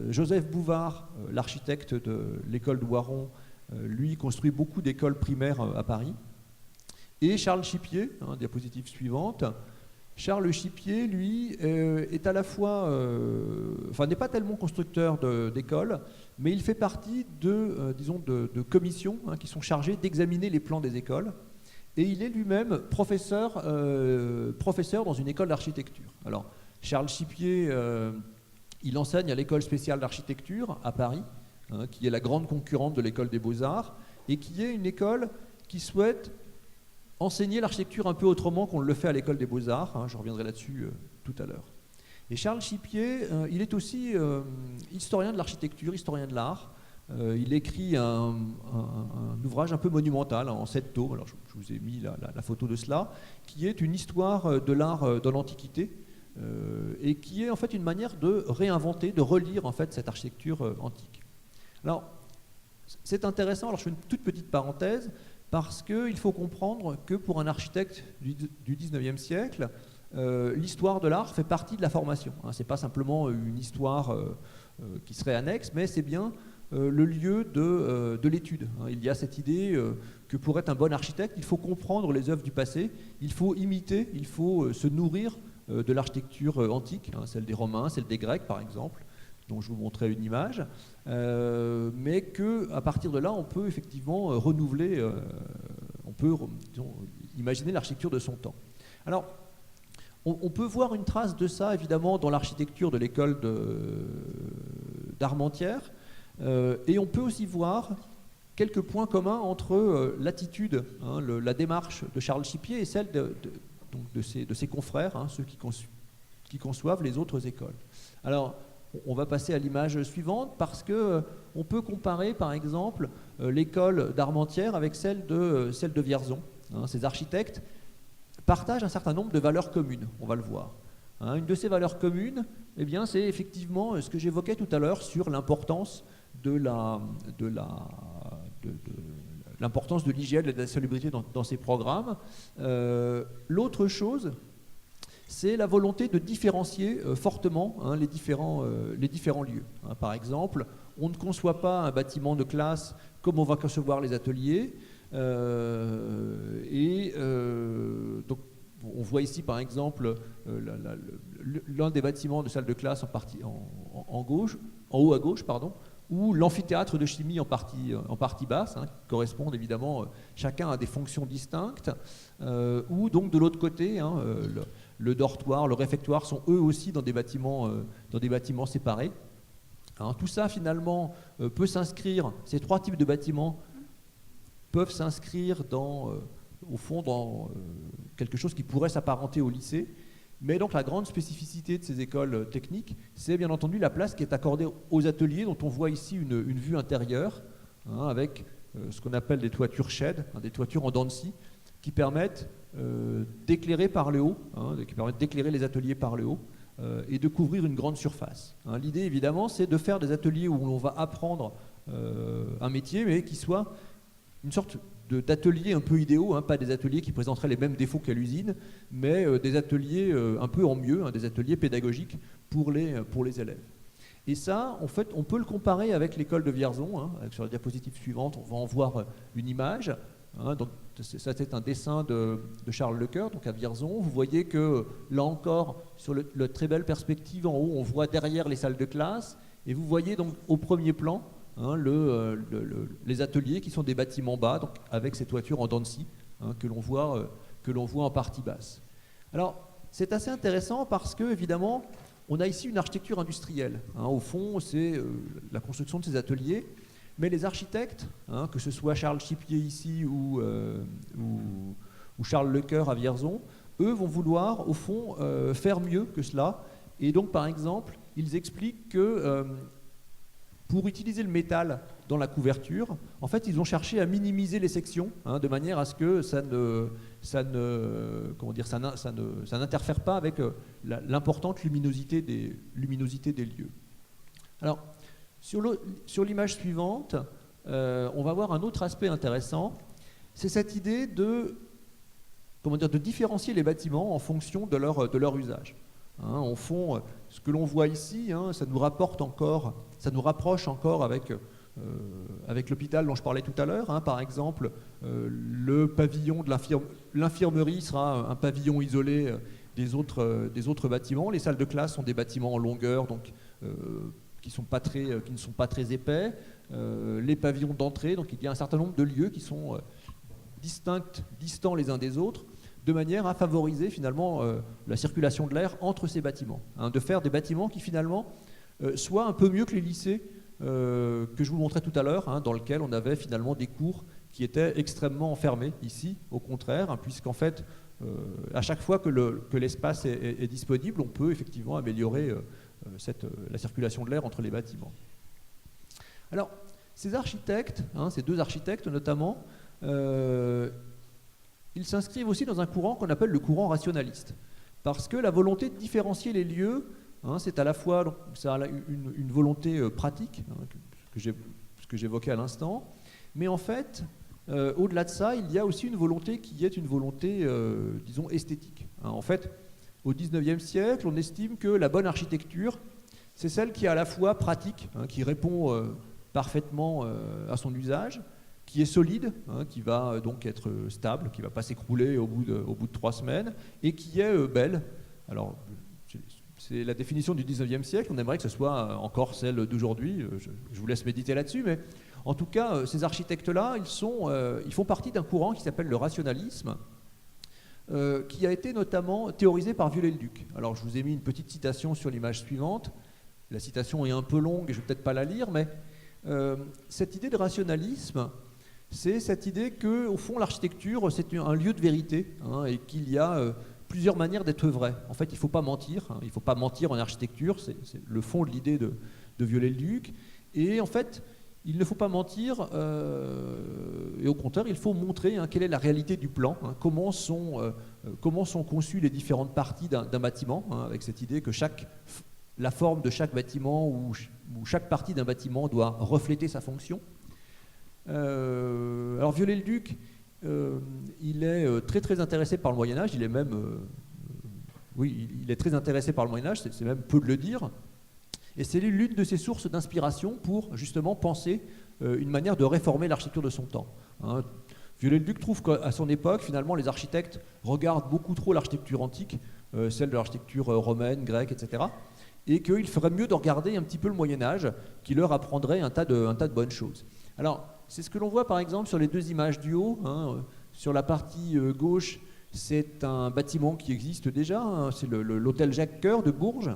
Joseph Bouvard, l'architecte de l'école de Voiron, lui construit beaucoup d'écoles primaires à Paris. Et Charles Chipier, diapositive suivante. Charles Chipier, lui, est à la fois, n'est pas tellement constructeur d'écoles, mais il fait partie de commissions qui sont chargées d'examiner les plans des écoles. Et il est lui-même professeur dans une école d'architecture. Alors, Charles Chipier, il enseigne à l'école spéciale d'architecture à Paris, qui est la grande concurrente de l'école des Beaux-Arts, et qui est une école qui souhaite enseigner l'architecture un peu autrement qu'on le fait à l'école des Beaux-Arts. Je reviendrai là-dessus tout à l'heure. Et Charles Chipier, il est aussi historien de l'architecture, historien de l'art. Il écrit un ouvrage un peu monumental en 7 tomes, alors je vous ai mis la photo de cela, qui est une histoire de l'art dans l'Antiquité, et qui est en fait une manière de réinventer, de relire en fait cette architecture antique. Alors, c'est intéressant, alors je fais une toute petite parenthèse, parce qu'il faut comprendre que pour un architecte du 19e siècle, l'histoire de l'art fait partie de la formation. Ce n'est pas simplement une histoire qui serait annexe, mais c'est bien le lieu de l'étude. Il y a cette idée que pour être un bon architecte, il faut comprendre les œuvres du passé, il faut imiter, il faut se nourrir de l'architecture antique, celle des Romains, celle des Grecs par exemple, dont je vous montrais une image, mais qu'à partir de là, on peut effectivement renouveler, on peut imaginer l'architecture de son temps. Alors, on peut voir une trace de ça, évidemment, dans l'architecture de l'école d'Armentières, et on peut aussi voir quelques points communs entre l'attitude, la démarche de Charles Chipier et celle de ses confrères, ceux qui conçoivent les autres écoles. Alors, on va passer à l'image suivante parce qu'on peut comparer par exemple l'école d'Armentières avec celle de Vierzon. Ces architectes partagent un certain nombre de valeurs communes, on va le voir. Une de ces valeurs communes, c'est effectivement ce que j'évoquais tout à l'heure sur l'importance de l'importance de l'hygiène et de la salubrité dans ces programmes. L'autre chose, c'est la volonté de différencier fortement les différents lieux. Par exemple, on ne conçoit pas un bâtiment de classe comme on va concevoir les ateliers. Donc, on voit ici par exemple l'un des bâtiments de salle de classe en haut à gauche, ou l'amphithéâtre de chimie en partie basse, qui correspondent évidemment chacun à des fonctions distinctes, ou donc de l'autre côté, le dortoir, le réfectoire sont eux aussi dans des bâtiments séparés. Tout ça finalement peut s'inscrire, ces trois types de bâtiments peuvent s'inscrire au fond dans quelque chose qui pourrait s'apparenter au lycée. Mais donc la grande spécificité de ces écoles techniques, c'est bien entendu la place qui est accordée aux ateliers, dont on voit ici une vue intérieure, avec ce qu'on appelle des toitures shed, des toitures en dents de scie, qui permettent d'éclairer par le haut, qui permettent d'éclairer les ateliers par le haut, et de couvrir une grande surface. L'idée évidemment, c'est de faire des ateliers où on va apprendre un métier, mais qui soit une sorte d'ateliers un peu idéaux, pas des ateliers qui présenteraient les mêmes défauts qu'à l'usine, mais des ateliers un peu en mieux, des ateliers pédagogiques pour les élèves. Et ça, en fait, on peut le comparer avec l'école de Vierzon. Hein. Sur la diapositive suivante, on va en voir une image. Hein. Donc, ça, c'est un dessin de Charles Lecoeur, donc à Vierzon. Vous voyez que, là encore, sur la très belle perspective en haut, on voit derrière les salles de classe. Et vous voyez donc au premier plan hein, les ateliers qui sont des bâtiments bas, donc avec ces toitures en dents de scie hein, que l'on voit en partie basse. Alors, c'est assez intéressant parce que, évidemment, on a ici une architecture industrielle. Hein. Au fond, c'est la construction de ces ateliers. Mais les architectes, hein, que ce soit Charles Chipier ici ou Charles Lecoeur à Vierzon, eux vont vouloir, au fond, faire mieux que cela. Et donc, par exemple, ils expliquent que pour utiliser le métal dans la couverture, en fait, ils ont cherché à minimiser les sections, hein, de manière à ce que ça n'interfère pas avec l'importante luminosité des lieux. Alors, sur l'image suivante, on va voir un autre aspect intéressant, c'est cette idée de différencier les bâtiments en fonction de leur usage. Hein, au fond, ce que l'on voit ici, hein, ça nous rapproche encore avec l'hôpital dont je parlais tout à l'heure. Hein. Par exemple, le pavillon de l'infirmerie sera un pavillon isolé des autres bâtiments. Les salles de classe sont des bâtiments en longueur, donc qui ne sont pas très épais. Les pavillons d'entrée, donc il y a un certain nombre de lieux qui sont distants les uns des autres, de manière à favoriser finalement la circulation de l'air entre ces bâtiments. Hein, de faire des bâtiments qui finalement soient un peu mieux que les lycées que je vous montrais tout à l'heure, hein, dans lesquels on avait finalement des cours qui étaient extrêmement enfermés. Ici, au contraire, hein, puisqu'en fait, à chaque fois que l'espace est disponible, on peut effectivement améliorer la circulation de l'air entre les bâtiments. Alors, ces architectes, hein, ces deux architectes notamment, ils s'inscrivent aussi dans un courant qu'on appelle le courant rationaliste. Parce que la volonté de différencier les lieux, hein, c'est à la fois ça a une volonté pratique, hein, ce que j'évoquais à l'instant, mais en fait, au-delà de ça, il y a aussi une volonté qui est une volonté, disons, esthétique. Hein. En fait, au XIXe siècle, on estime que la bonne architecture, c'est celle qui est à la fois pratique, hein, qui répond parfaitement à son usage, qui est solide, hein, qui va donc être stable, qui ne va pas s'écrouler au bout de 3 semaines, et qui est belle. Alors, c'est la définition du XIXe siècle, on aimerait que ce soit encore celle d'aujourd'hui, je vous laisse méditer là-dessus, mais en tout cas, ces architectes-là, ils font partie d'un courant qui s'appelle le rationalisme, qui a été notamment théorisé par Viollet-le-Duc. Alors, je vous ai mis une petite citation sur l'image suivante. La citation est un peu longue et je ne vais peut-être pas la lire, mais cette idée de rationalisme, c'est cette idée que, au fond, l'architecture, c'est un lieu de vérité, hein, et qu'il y a plusieurs manières d'être vrai. En fait, il ne faut pas mentir. Hein, il ne faut pas mentir en architecture. C'est le fond de l'idée de Viollet-le-Duc. Et en fait, il ne faut pas mentir. Et au contraire, il faut montrer hein, quelle est la réalité du plan. Hein, comment sont conçues les différentes parties d'un bâtiment, hein, avec cette idée que la forme de chaque bâtiment ou chaque partie d'un bâtiment doit refléter sa fonction. Alors Viollet-le-Duc, il est très très intéressé par le Moyen-Âge, il est même, il est très intéressé par le Moyen-Âge, c'est même peu de le dire, et c'est l'une de ses sources d'inspiration pour justement penser une manière de réformer l'architecture de son temps. Hein. Viollet-le-Duc trouve qu'à son époque, finalement, les architectes regardent beaucoup trop l'architecture antique, celle de l'architecture romaine, grecque, etc., et qu'il ferait mieux de regarder un petit peu le Moyen-Âge, qui leur apprendrait un tas de bonnes choses. Alors, c'est ce que l'on voit par exemple sur les deux images du haut. Hein. Sur la partie gauche, c'est un bâtiment qui existe déjà, hein. C'est l'hôtel Jacques Coeur de Bourges,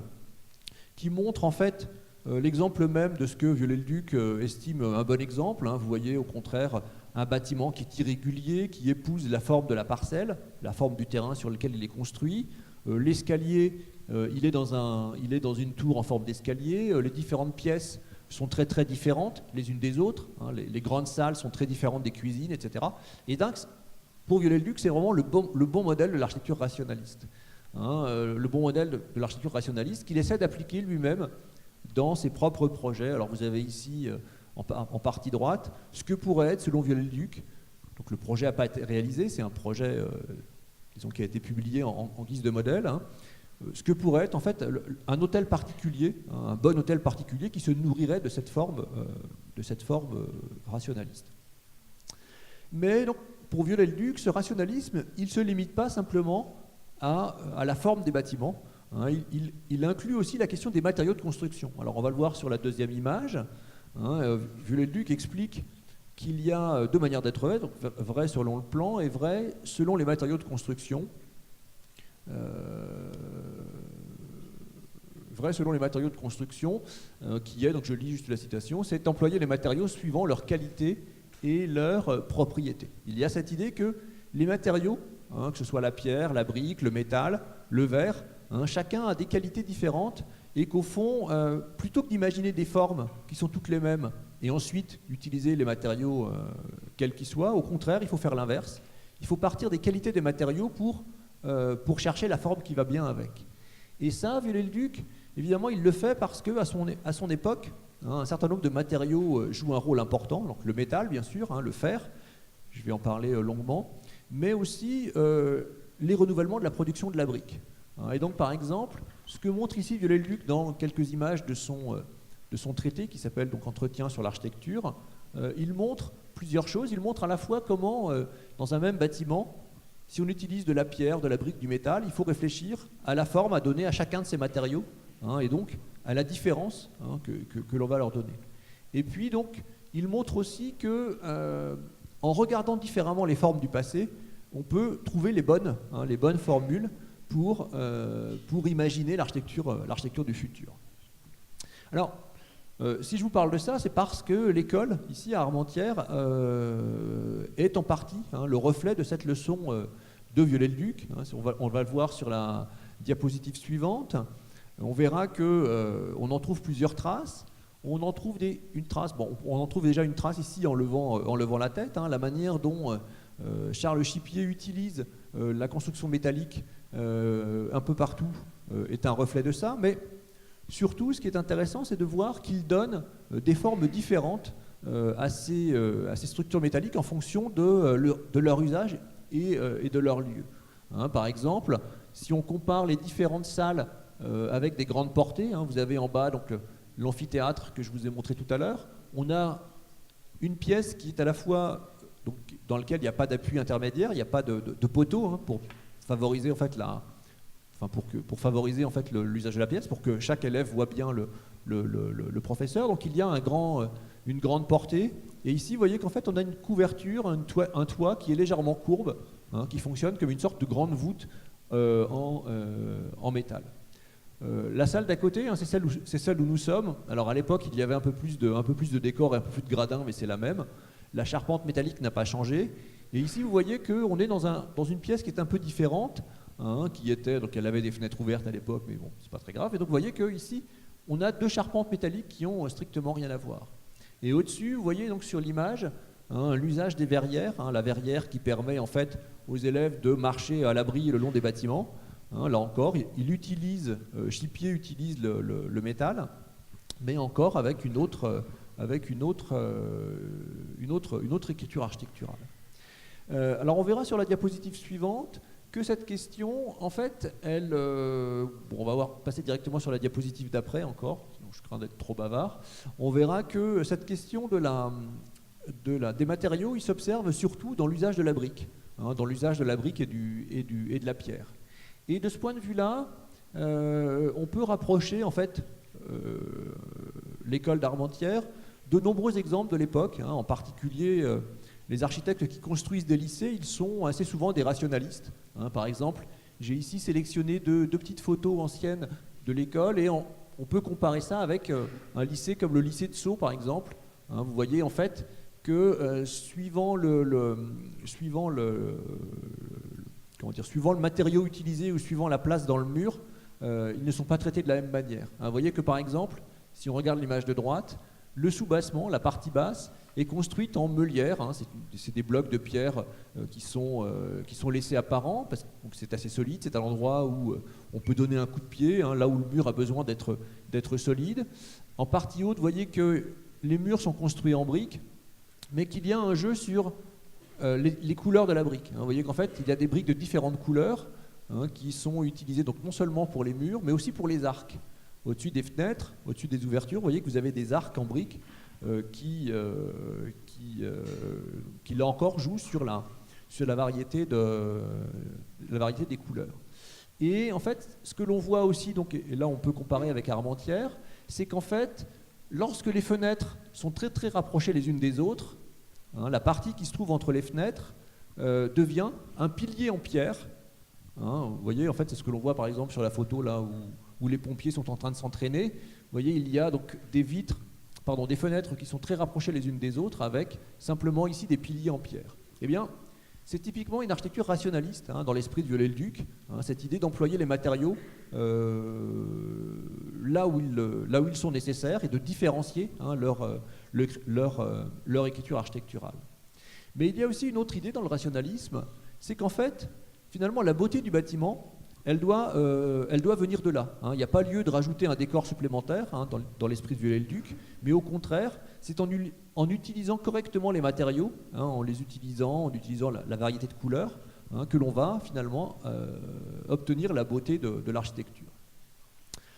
qui montre en fait l'exemple même de ce que Viollet-le-Duc estime un bon exemple. Hein. Vous voyez au contraire un bâtiment qui est irrégulier, qui épouse la forme de la parcelle, la forme du terrain sur lequel il est construit. L'escalier, il est dans une tour en forme d'escalier. Les différentes pièces sont très très différentes les unes des autres. Hein. Les grandes salles sont très différentes des cuisines, etc. Et donc, pour Viollet-le-Duc, c'est vraiment le bon modèle de l'architecture rationaliste. Hein, le bon modèle de l'architecture rationaliste qu'il essaie d'appliquer lui-même dans ses propres projets. Alors vous avez ici, en partie droite, ce que pourrait être, selon Viollet-le-Duc, donc le projet n'a pas été réalisé, c'est un projet disons, qui a été publié en guise de modèle, hein, ce que pourrait être en fait un hôtel particulier, un bon hôtel particulier qui se nourrirait de cette forme rationaliste. Mais donc, pour Viollet-le-Duc, ce rationalisme, il ne se limite pas simplement à la forme des bâtiments. Hein, il inclut aussi la question des matériaux de construction. Alors on va le voir sur la deuxième image. Hein, Viollet-le-Duc explique qu'il y a deux manières d'être vrai, donc vrai selon le plan et vrai selon les matériaux de construction. Vrai selon les matériaux de construction, qui est, donc je lis juste la citation, c'est employer les matériaux suivant leur qualité et leur propriété. Il y a cette idée que les matériaux, hein, que ce soit la pierre, la brique, le métal, le verre, hein, chacun a des qualités différentes et qu'au fond, plutôt que d'imaginer des formes qui sont toutes les mêmes et ensuite utiliser les matériaux quels qu'ils soient, au contraire, il faut faire l'inverse. Il faut partir des qualités des matériaux pour chercher la forme qui va bien avec. Et ça, Viollet-le-Duc, évidemment, il le fait parce qu'à son époque, hein, un certain nombre de matériaux jouent un rôle important. Donc le métal, bien sûr, hein, le fer, je vais en parler longuement, mais aussi les renouvellements de la production de la brique. Hein, et donc, par exemple, ce que montre ici Viollet-le-Duc dans quelques images de son traité, qui s'appelle donc Entretien sur l'architecture, il montre plusieurs choses. Il montre à la fois comment, dans un même bâtiment, si on utilise de la pierre, de la brique, du métal, il faut réfléchir à la forme à donner à chacun de ces matériaux, hein, et donc à la différence, hein, que l'on va leur donner. Et puis donc, il montre aussi que, en regardant différemment les formes du passé, on peut trouver les bonnes formules pour imaginer l'architecture du futur. Alors, si je vous parle de ça, c'est parce que l'école, ici à Armentières, est en partie, hein, le reflet de cette leçon de Viollet-le-Duc. Hein, on va le voir sur la diapositive suivante. On verra qu'on en trouve plusieurs traces. On en trouve on en trouve déjà une trace ici en levant la tête. Hein, la manière dont Charles Chipier utilise la construction métallique un peu partout est un reflet de ça. Mais surtout, ce qui est intéressant, c'est de voir qu'il donne des formes différentes à ces structures métalliques en fonction de leur usage et de leur lieu. Hein, par exemple, si on compare les différentes salles avec des grandes portées, hein, vous avez en bas donc l'amphithéâtre que je vous ai montré tout à l'heure. On a une pièce qui est à la fois donc, dans laquelle il n'y a pas d'appui intermédiaire, il n'y a pas de poteau, hein, pour favoriser en fait pour favoriser en fait l'usage de la pièce, pour que chaque élève voit bien le professeur. Donc il y a une grande portée. Et ici, vous voyez qu'en fait, on a une couverture, un toit qui est légèrement courbe, hein, qui fonctionne comme une sorte de grande voûte en métal. La salle d'à côté, hein, c'est celle où nous sommes. Alors à l'époque, il y avait un peu plus de décor et un peu plus de gradins, mais c'est la même. La charpente métallique n'a pas changé. Et ici, vous voyez qu'on est dans une pièce qui est un peu différente, hein, donc elle avait des fenêtres ouvertes à l'époque, mais bon, c'est pas très grave. Et donc vous voyez qu'ici, on a deux charpentes métalliques qui ont strictement rien à voir. Et au-dessus, vous voyez donc sur l'image, hein, l'usage des verrières, hein, la verrière qui permet en fait aux élèves de marcher à l'abri le long des bâtiments. Hein, là encore, Chipier utilise le métal, mais encore avec une autre écriture architecturale. Alors on verra sur la diapositive suivante que cette question, en fait, on va passer directement sur la diapositive d'après encore, sinon je crains d'être trop bavard. On verra que cette question des matériaux, il s'observe surtout dans l'usage de la brique, hein, dans l'usage de la brique et de la pierre. Et de ce point de vue-là, on peut rapprocher en fait l'école d'Armentières de nombreux exemples de l'époque, hein, en particulier les architectes qui construisent des lycées, ils sont assez souvent des rationalistes. Hein, par exemple, j'ai ici sélectionné deux petites photos anciennes de l'école et on peut comparer ça avec un lycée comme le lycée de Sceaux, par exemple. Hein, vous voyez en fait que suivant le matériau utilisé ou suivant la place dans le mur, ils ne sont pas traités de la même manière. Hein, vous voyez que par exemple, si on regarde l'image de droite, le soubassement, la partie basse, est construite en meulière. Hein, c'est des blocs de pierre qui sont laissés apparents, parce que c'est assez solide, c'est à l'endroit où on peut donner un coup de pied, hein, là où le mur a besoin d'être solide. En partie haute, vous voyez que les murs sont construits en briques, mais qu'il y a un jeu sur les couleurs de la brique. Hein, vous voyez qu'en fait, il y a des briques de différentes couleurs. qui sont utilisés donc non seulement pour les murs, mais aussi pour les arcs. Au-dessus des fenêtres, au-dessus des ouvertures, vous voyez que vous avez des arcs en briques qui là encore jouent sur la variété des couleurs. Et en fait, ce que l'on voit aussi, donc, et là on peut comparer avec Armentières, c'est qu'en fait, lorsque les fenêtres sont très très rapprochées les unes des autres, la partie qui se trouve entre les fenêtres devient un pilier en pierre. Vous voyez, en fait, c'est ce que l'on voit par exemple sur la photo là où les pompiers sont en train de s'entraîner. Vous voyez, il y a donc des fenêtres qui sont très rapprochées les unes des autres avec simplement ici des piliers en pierre. Eh bien, c'est typiquement une architecture rationaliste dans l'esprit de Viollet-le-Duc, cette idée d'employer les matériaux là où ils sont nécessaires et de différencier leur écriture architecturale. Mais il y a aussi une autre idée dans le rationalisme, c'est qu'en fait, finalement, la beauté du bâtiment, elle doit venir de là. Il n'y a pas lieu de rajouter un décor supplémentaire dans l'esprit de Viollet-le-Duc, mais au contraire, c'est en utilisant correctement les matériaux, en utilisant la variété de couleurs, que l'on va finalement obtenir la beauté de l'architecture.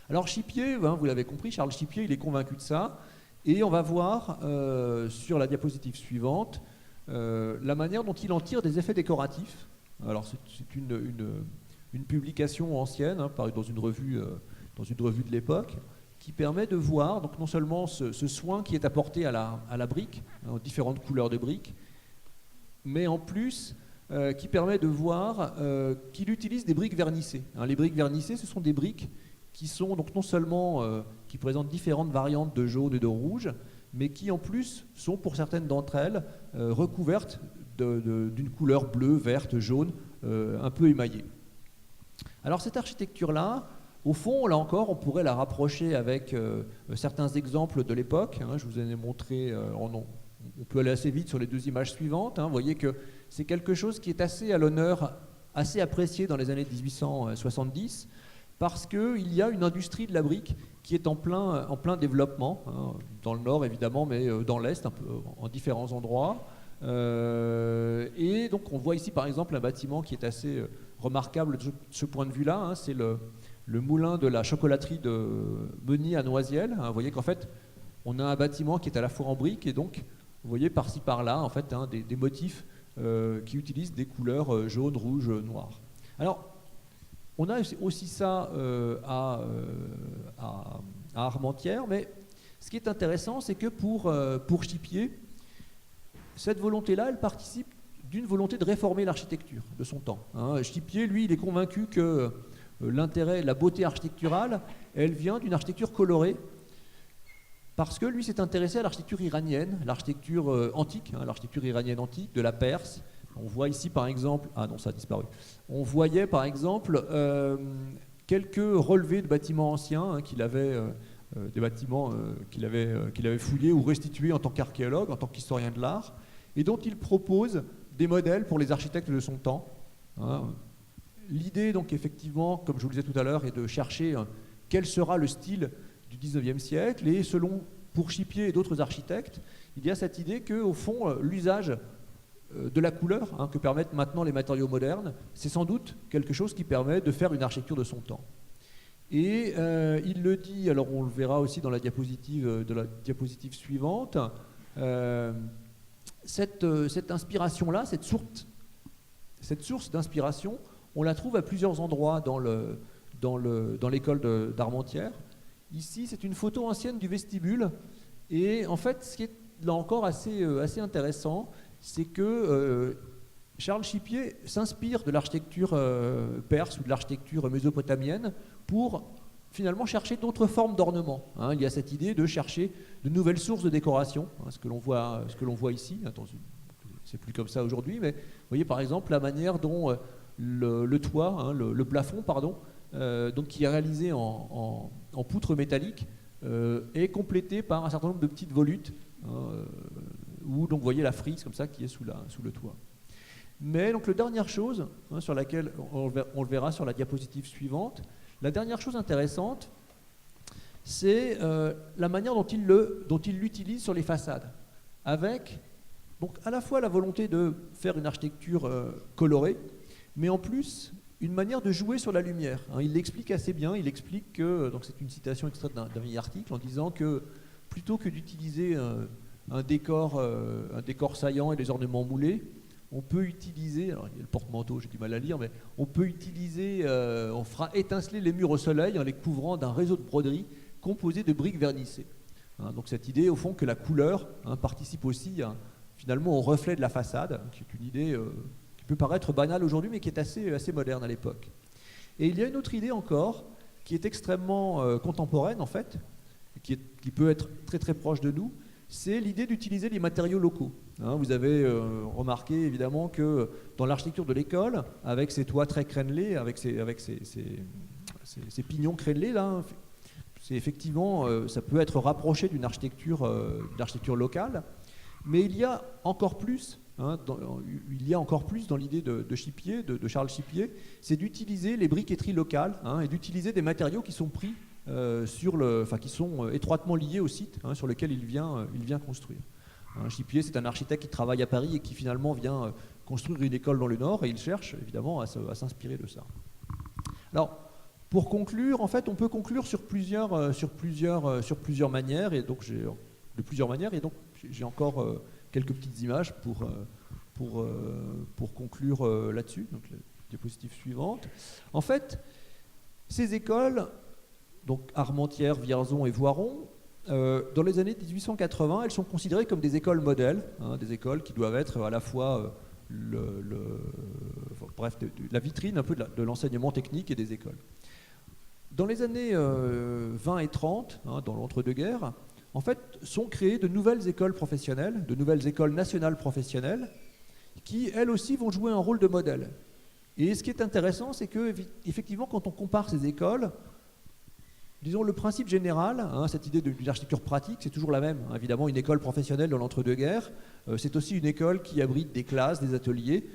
Alors Chipier, vous l'avez compris, Charles Chipier, il est convaincu de ça, et on va voir sur la diapositive suivante la manière dont il en tire des effets décoratifs. Alors c'est une publication ancienne, parue dans une revue de l'époque, qui permet de voir donc non seulement ce soin qui est apporté à la brique, aux différentes couleurs de briques, mais en plus qui permet de voir qu'il utilise des briques vernissées. Les briques vernissées, ce sont des briques qui sont donc non seulement qui présentent différentes variantes de jaune et de rouge, mais qui en plus sont pour certaines d'entre elles recouvertes d'une couleur bleue, verte, jaune, un peu émaillée. Alors cette architecture-là, au fond, là encore, on pourrait la rapprocher avec certains exemples de l'époque. Je vous en ai montré, on peut aller assez vite sur les deux images suivantes. Vous voyez que c'est quelque chose qui est assez à l'honneur, assez apprécié dans les années 1870, parce qu'il y a une industrie de la brique qui est en plein développement, dans le nord évidemment, mais dans l'est, un peu en différents endroits. Et donc on voit ici par exemple un bâtiment qui est assez remarquable de ce point de vue-là, c'est le moulin de la chocolaterie de Meunier à Noisiel. Vous voyez qu'en fait on a un bâtiment qui est à la fois en briques et donc vous voyez par-ci par-là en fait des motifs qui utilisent des couleurs jaune, rouge, noir. Alors on a aussi ça à Armentières, mais ce qui est intéressant c'est que pour Chipier, cette volonté-là, elle participe d'une volonté de réformer l'architecture de son temps. Chipier, lui, il est convaincu que l'intérêt, la beauté architecturale, elle vient d'une architecture colorée, parce que lui s'est intéressé à l'architecture iranienne, l'architecture antique, l'architecture iranienne antique, de la Perse. On voit ici par exemple, ah non, ça a disparu. On voyait par exemple quelques relevés de bâtiments anciens qu'il avait. Des bâtiments qu'il avait fouillés ou restitués en tant qu'archéologue, en tant qu'historien de l'art, et dont il propose des modèles pour les architectes de son temps. L'idée, donc, effectivement, comme je vous le disais tout à l'heure, est de chercher quel sera le style du XIXe siècle, et pour Chipier et d'autres architectes, il y a cette idée qu'au fond, l'usage de la couleur que permettent maintenant les matériaux modernes, c'est sans doute quelque chose qui permet de faire une architecture de son temps. Et il le dit, alors on le verra aussi dans la diapositive suivante, cette inspiration-là, cette source d'inspiration, on la trouve à plusieurs endroits dans l'école d'Armentières. Ici, c'est une photo ancienne du vestibule, et en fait, ce qui est là encore assez intéressant, c'est que Charles Chipier s'inspire de l'architecture perse ou de l'architecture mésopotamienne pour finalement chercher d'autres formes d'ornement. Il y a cette idée de chercher de nouvelles sources de décoration, ce que l'on voit ici. Attention, c'est plus comme ça aujourd'hui, mais vous voyez par exemple la manière dont le toit, le plafond, pardon, donc qui est réalisé en poutre métallique, est complété par un certain nombre de petites volutes, où donc vous voyez la frise comme ça qui est sous le toit. Mais donc la dernière chose sur laquelle on le verra sur la diapositive suivante, la dernière chose intéressante, c'est la manière dont il l'utilise sur les façades, avec donc à la fois la volonté de faire une architecture colorée, mais en plus une manière de jouer sur la lumière. Il l'explique assez bien. Il explique que, donc c'est une citation extraite d'un vieil article, en disant que plutôt que d'utiliser un décor saillant et des ornements moulés, on peut utiliser, alors il y a le porte-manteau, j'ai du mal à lire, mais on peut utiliser, on fera étinceler les murs au soleil en les couvrant d'un réseau de broderie composé de briques vernissées. Donc cette idée, au fond, que la couleur participe aussi finalement au reflet de la façade, qui est une idée qui peut paraître banale aujourd'hui, mais qui est assez moderne à l'époque. Et il y a une autre idée encore, qui est extrêmement contemporaine en fait, qui peut être très très proche de nous, c'est l'idée d'utiliser les matériaux locaux. Vous avez remarqué évidemment que dans l'architecture de l'école, avec ses toits très crénelés, avec ses pignons crénelés, là, c'est effectivement, ça peut être rapproché d'une architecture locale, mais il y a encore plus, dans l'idée de Chipier, de Charles Chipier, c'est d'utiliser les briqueteries locales et d'utiliser des matériaux qui sont pris qui sont étroitement liés au site sur lequel il vient construire. Chipier, c'est un architecte qui travaille à Paris et qui finalement vient construire une école dans le Nord, et il cherche évidemment à s'inspirer de ça. Alors, pour conclure, en fait, on peut conclure sur plusieurs manières, et donc j'ai encore quelques petites images pour conclure là-dessus. Donc, la diapositive suivante. En fait, ces écoles, donc Armentières, Vierzon et Voiron, dans les années 1880, elles sont considérées comme des écoles modèles, des écoles qui doivent être à la fois la vitrine un peu de l'enseignement technique et des écoles. Dans les années 20 et 30, dans l'entre-deux-guerres, en fait, sont créées de nouvelles écoles professionnelles, de nouvelles écoles nationales professionnelles, qui, elles aussi, vont jouer un rôle de modèle. Et ce qui est intéressant, c'est que, effectivement, quand on compare ces écoles, disons, le principe général, cette idée d'une architecture pratique, c'est toujours la même. Évidemment, une école professionnelle dans l'entre-deux-guerres, c'est aussi une école qui abrite des classes, des ateliers,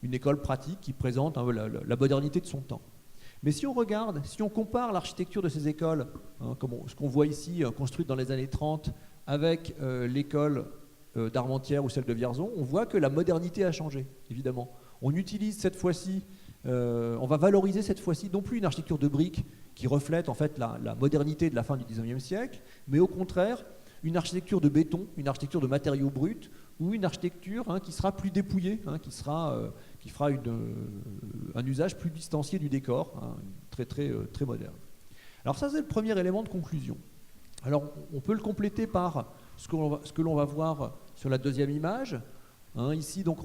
une école pratique qui présente la modernité de son temps. Mais si on regarde, si on compare l'architecture de ces écoles, comme ce qu'on voit ici, construite dans les années 30, avec l'école d'Armentières ou celle de Vierzon, on voit que la modernité a changé, évidemment. On utilise cette fois-ci, on va valoriser cette fois-ci non plus une architecture de briques qui reflète en fait la modernité de la fin du XIXe siècle, mais au contraire une architecture de béton, une architecture de matériaux bruts, ou une architecture qui sera plus dépouillée, qui fera un usage plus distancié du décor, très moderne. Alors ça, c'est le premier élément de conclusion. Alors on peut le compléter par ce que l'on va voir sur la deuxième image. Ici, donc,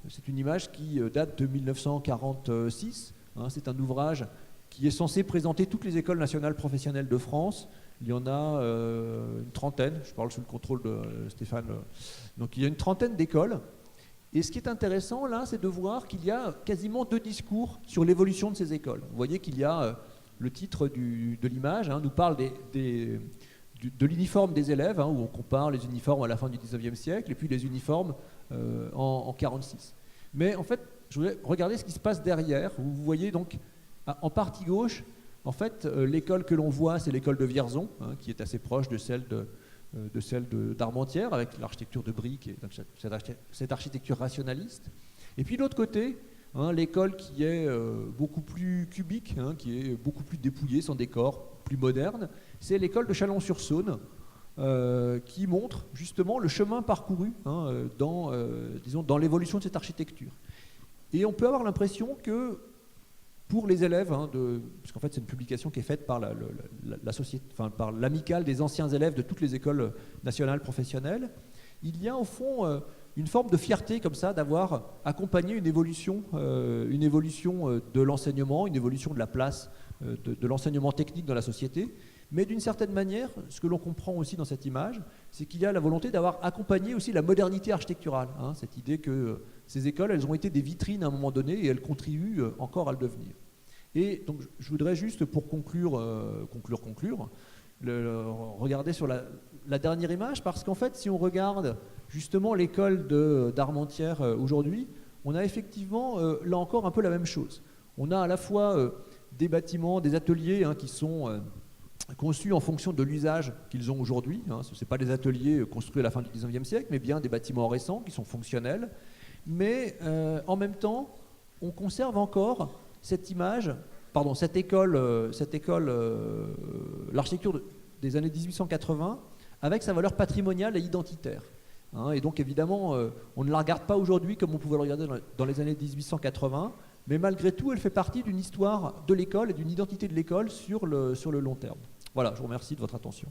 c'est une image qui date de 1946. C'est un ouvrage qui est censé présenter toutes les écoles nationales professionnelles de France. Il y en a une trentaine, je parle sous le contrôle de Stéphane. Donc il y a une trentaine d'écoles. Et ce qui est intéressant là, c'est de voir qu'il y a quasiment 2 discours sur l'évolution de ces écoles. Vous voyez qu'il y a le titre de l'image, nous parle de l'uniforme des élèves, où on compare les uniformes à la fin du XIXe siècle et puis les uniformes en 1946. Mais en fait, je voulais regarder ce qui se passe derrière. Vous voyez donc en partie gauche, en fait, l'école que l'on voit, c'est l'école de Vierzon, qui est assez proche de celle d'Armentières, avec l'architecture de briques et cette architecture rationaliste. Et puis de l'autre côté, l'école qui est beaucoup plus cubique, qui est beaucoup plus dépouillée, sans décor, plus moderne, c'est l'école de Chalon-sur-Saône, qui montre justement le chemin parcouru dans l'évolution de cette architecture. Et on peut avoir l'impression que pour les élèves, puisqu'en fait c'est une publication qui est faite par par l'amicale des anciens élèves de toutes les écoles nationales professionnelles, il y a au fond une forme de fierté comme ça d'avoir accompagné une évolution de l'enseignement, une évolution de la place de l'enseignement technique dans la société. Mais d'une certaine manière, ce que l'on comprend aussi dans cette image, c'est qu'il y a la volonté d'avoir accompagné aussi la modernité architecturale. Cette idée que ces écoles, elles ont été des vitrines à un moment donné et elles contribuent encore à le devenir. Et donc, je voudrais juste, pour conclure, regarder sur la dernière image, parce qu'en fait, si on regarde justement l'école d'Armentières aujourd'hui, on a effectivement, là encore, un peu la même chose. On a à la fois des bâtiments, des ateliers qui sont conçus en fonction de l'usage qu'ils ont aujourd'hui. Ce sont pas des ateliers construits à la fin du XIXe siècle, mais bien des bâtiments récents qui sont fonctionnels. Mais en même temps, on conserve encore cette image, pardon, cette école, l'architecture des années 1880, avec sa valeur patrimoniale et identitaire. Hein, et donc évidemment, on ne la regarde pas aujourd'hui comme on pouvait le regarder dans les années 1880, mais malgré tout, elle fait partie d'une histoire de l'école et d'une identité de l'école sur le long terme. Voilà, je vous remercie de votre attention.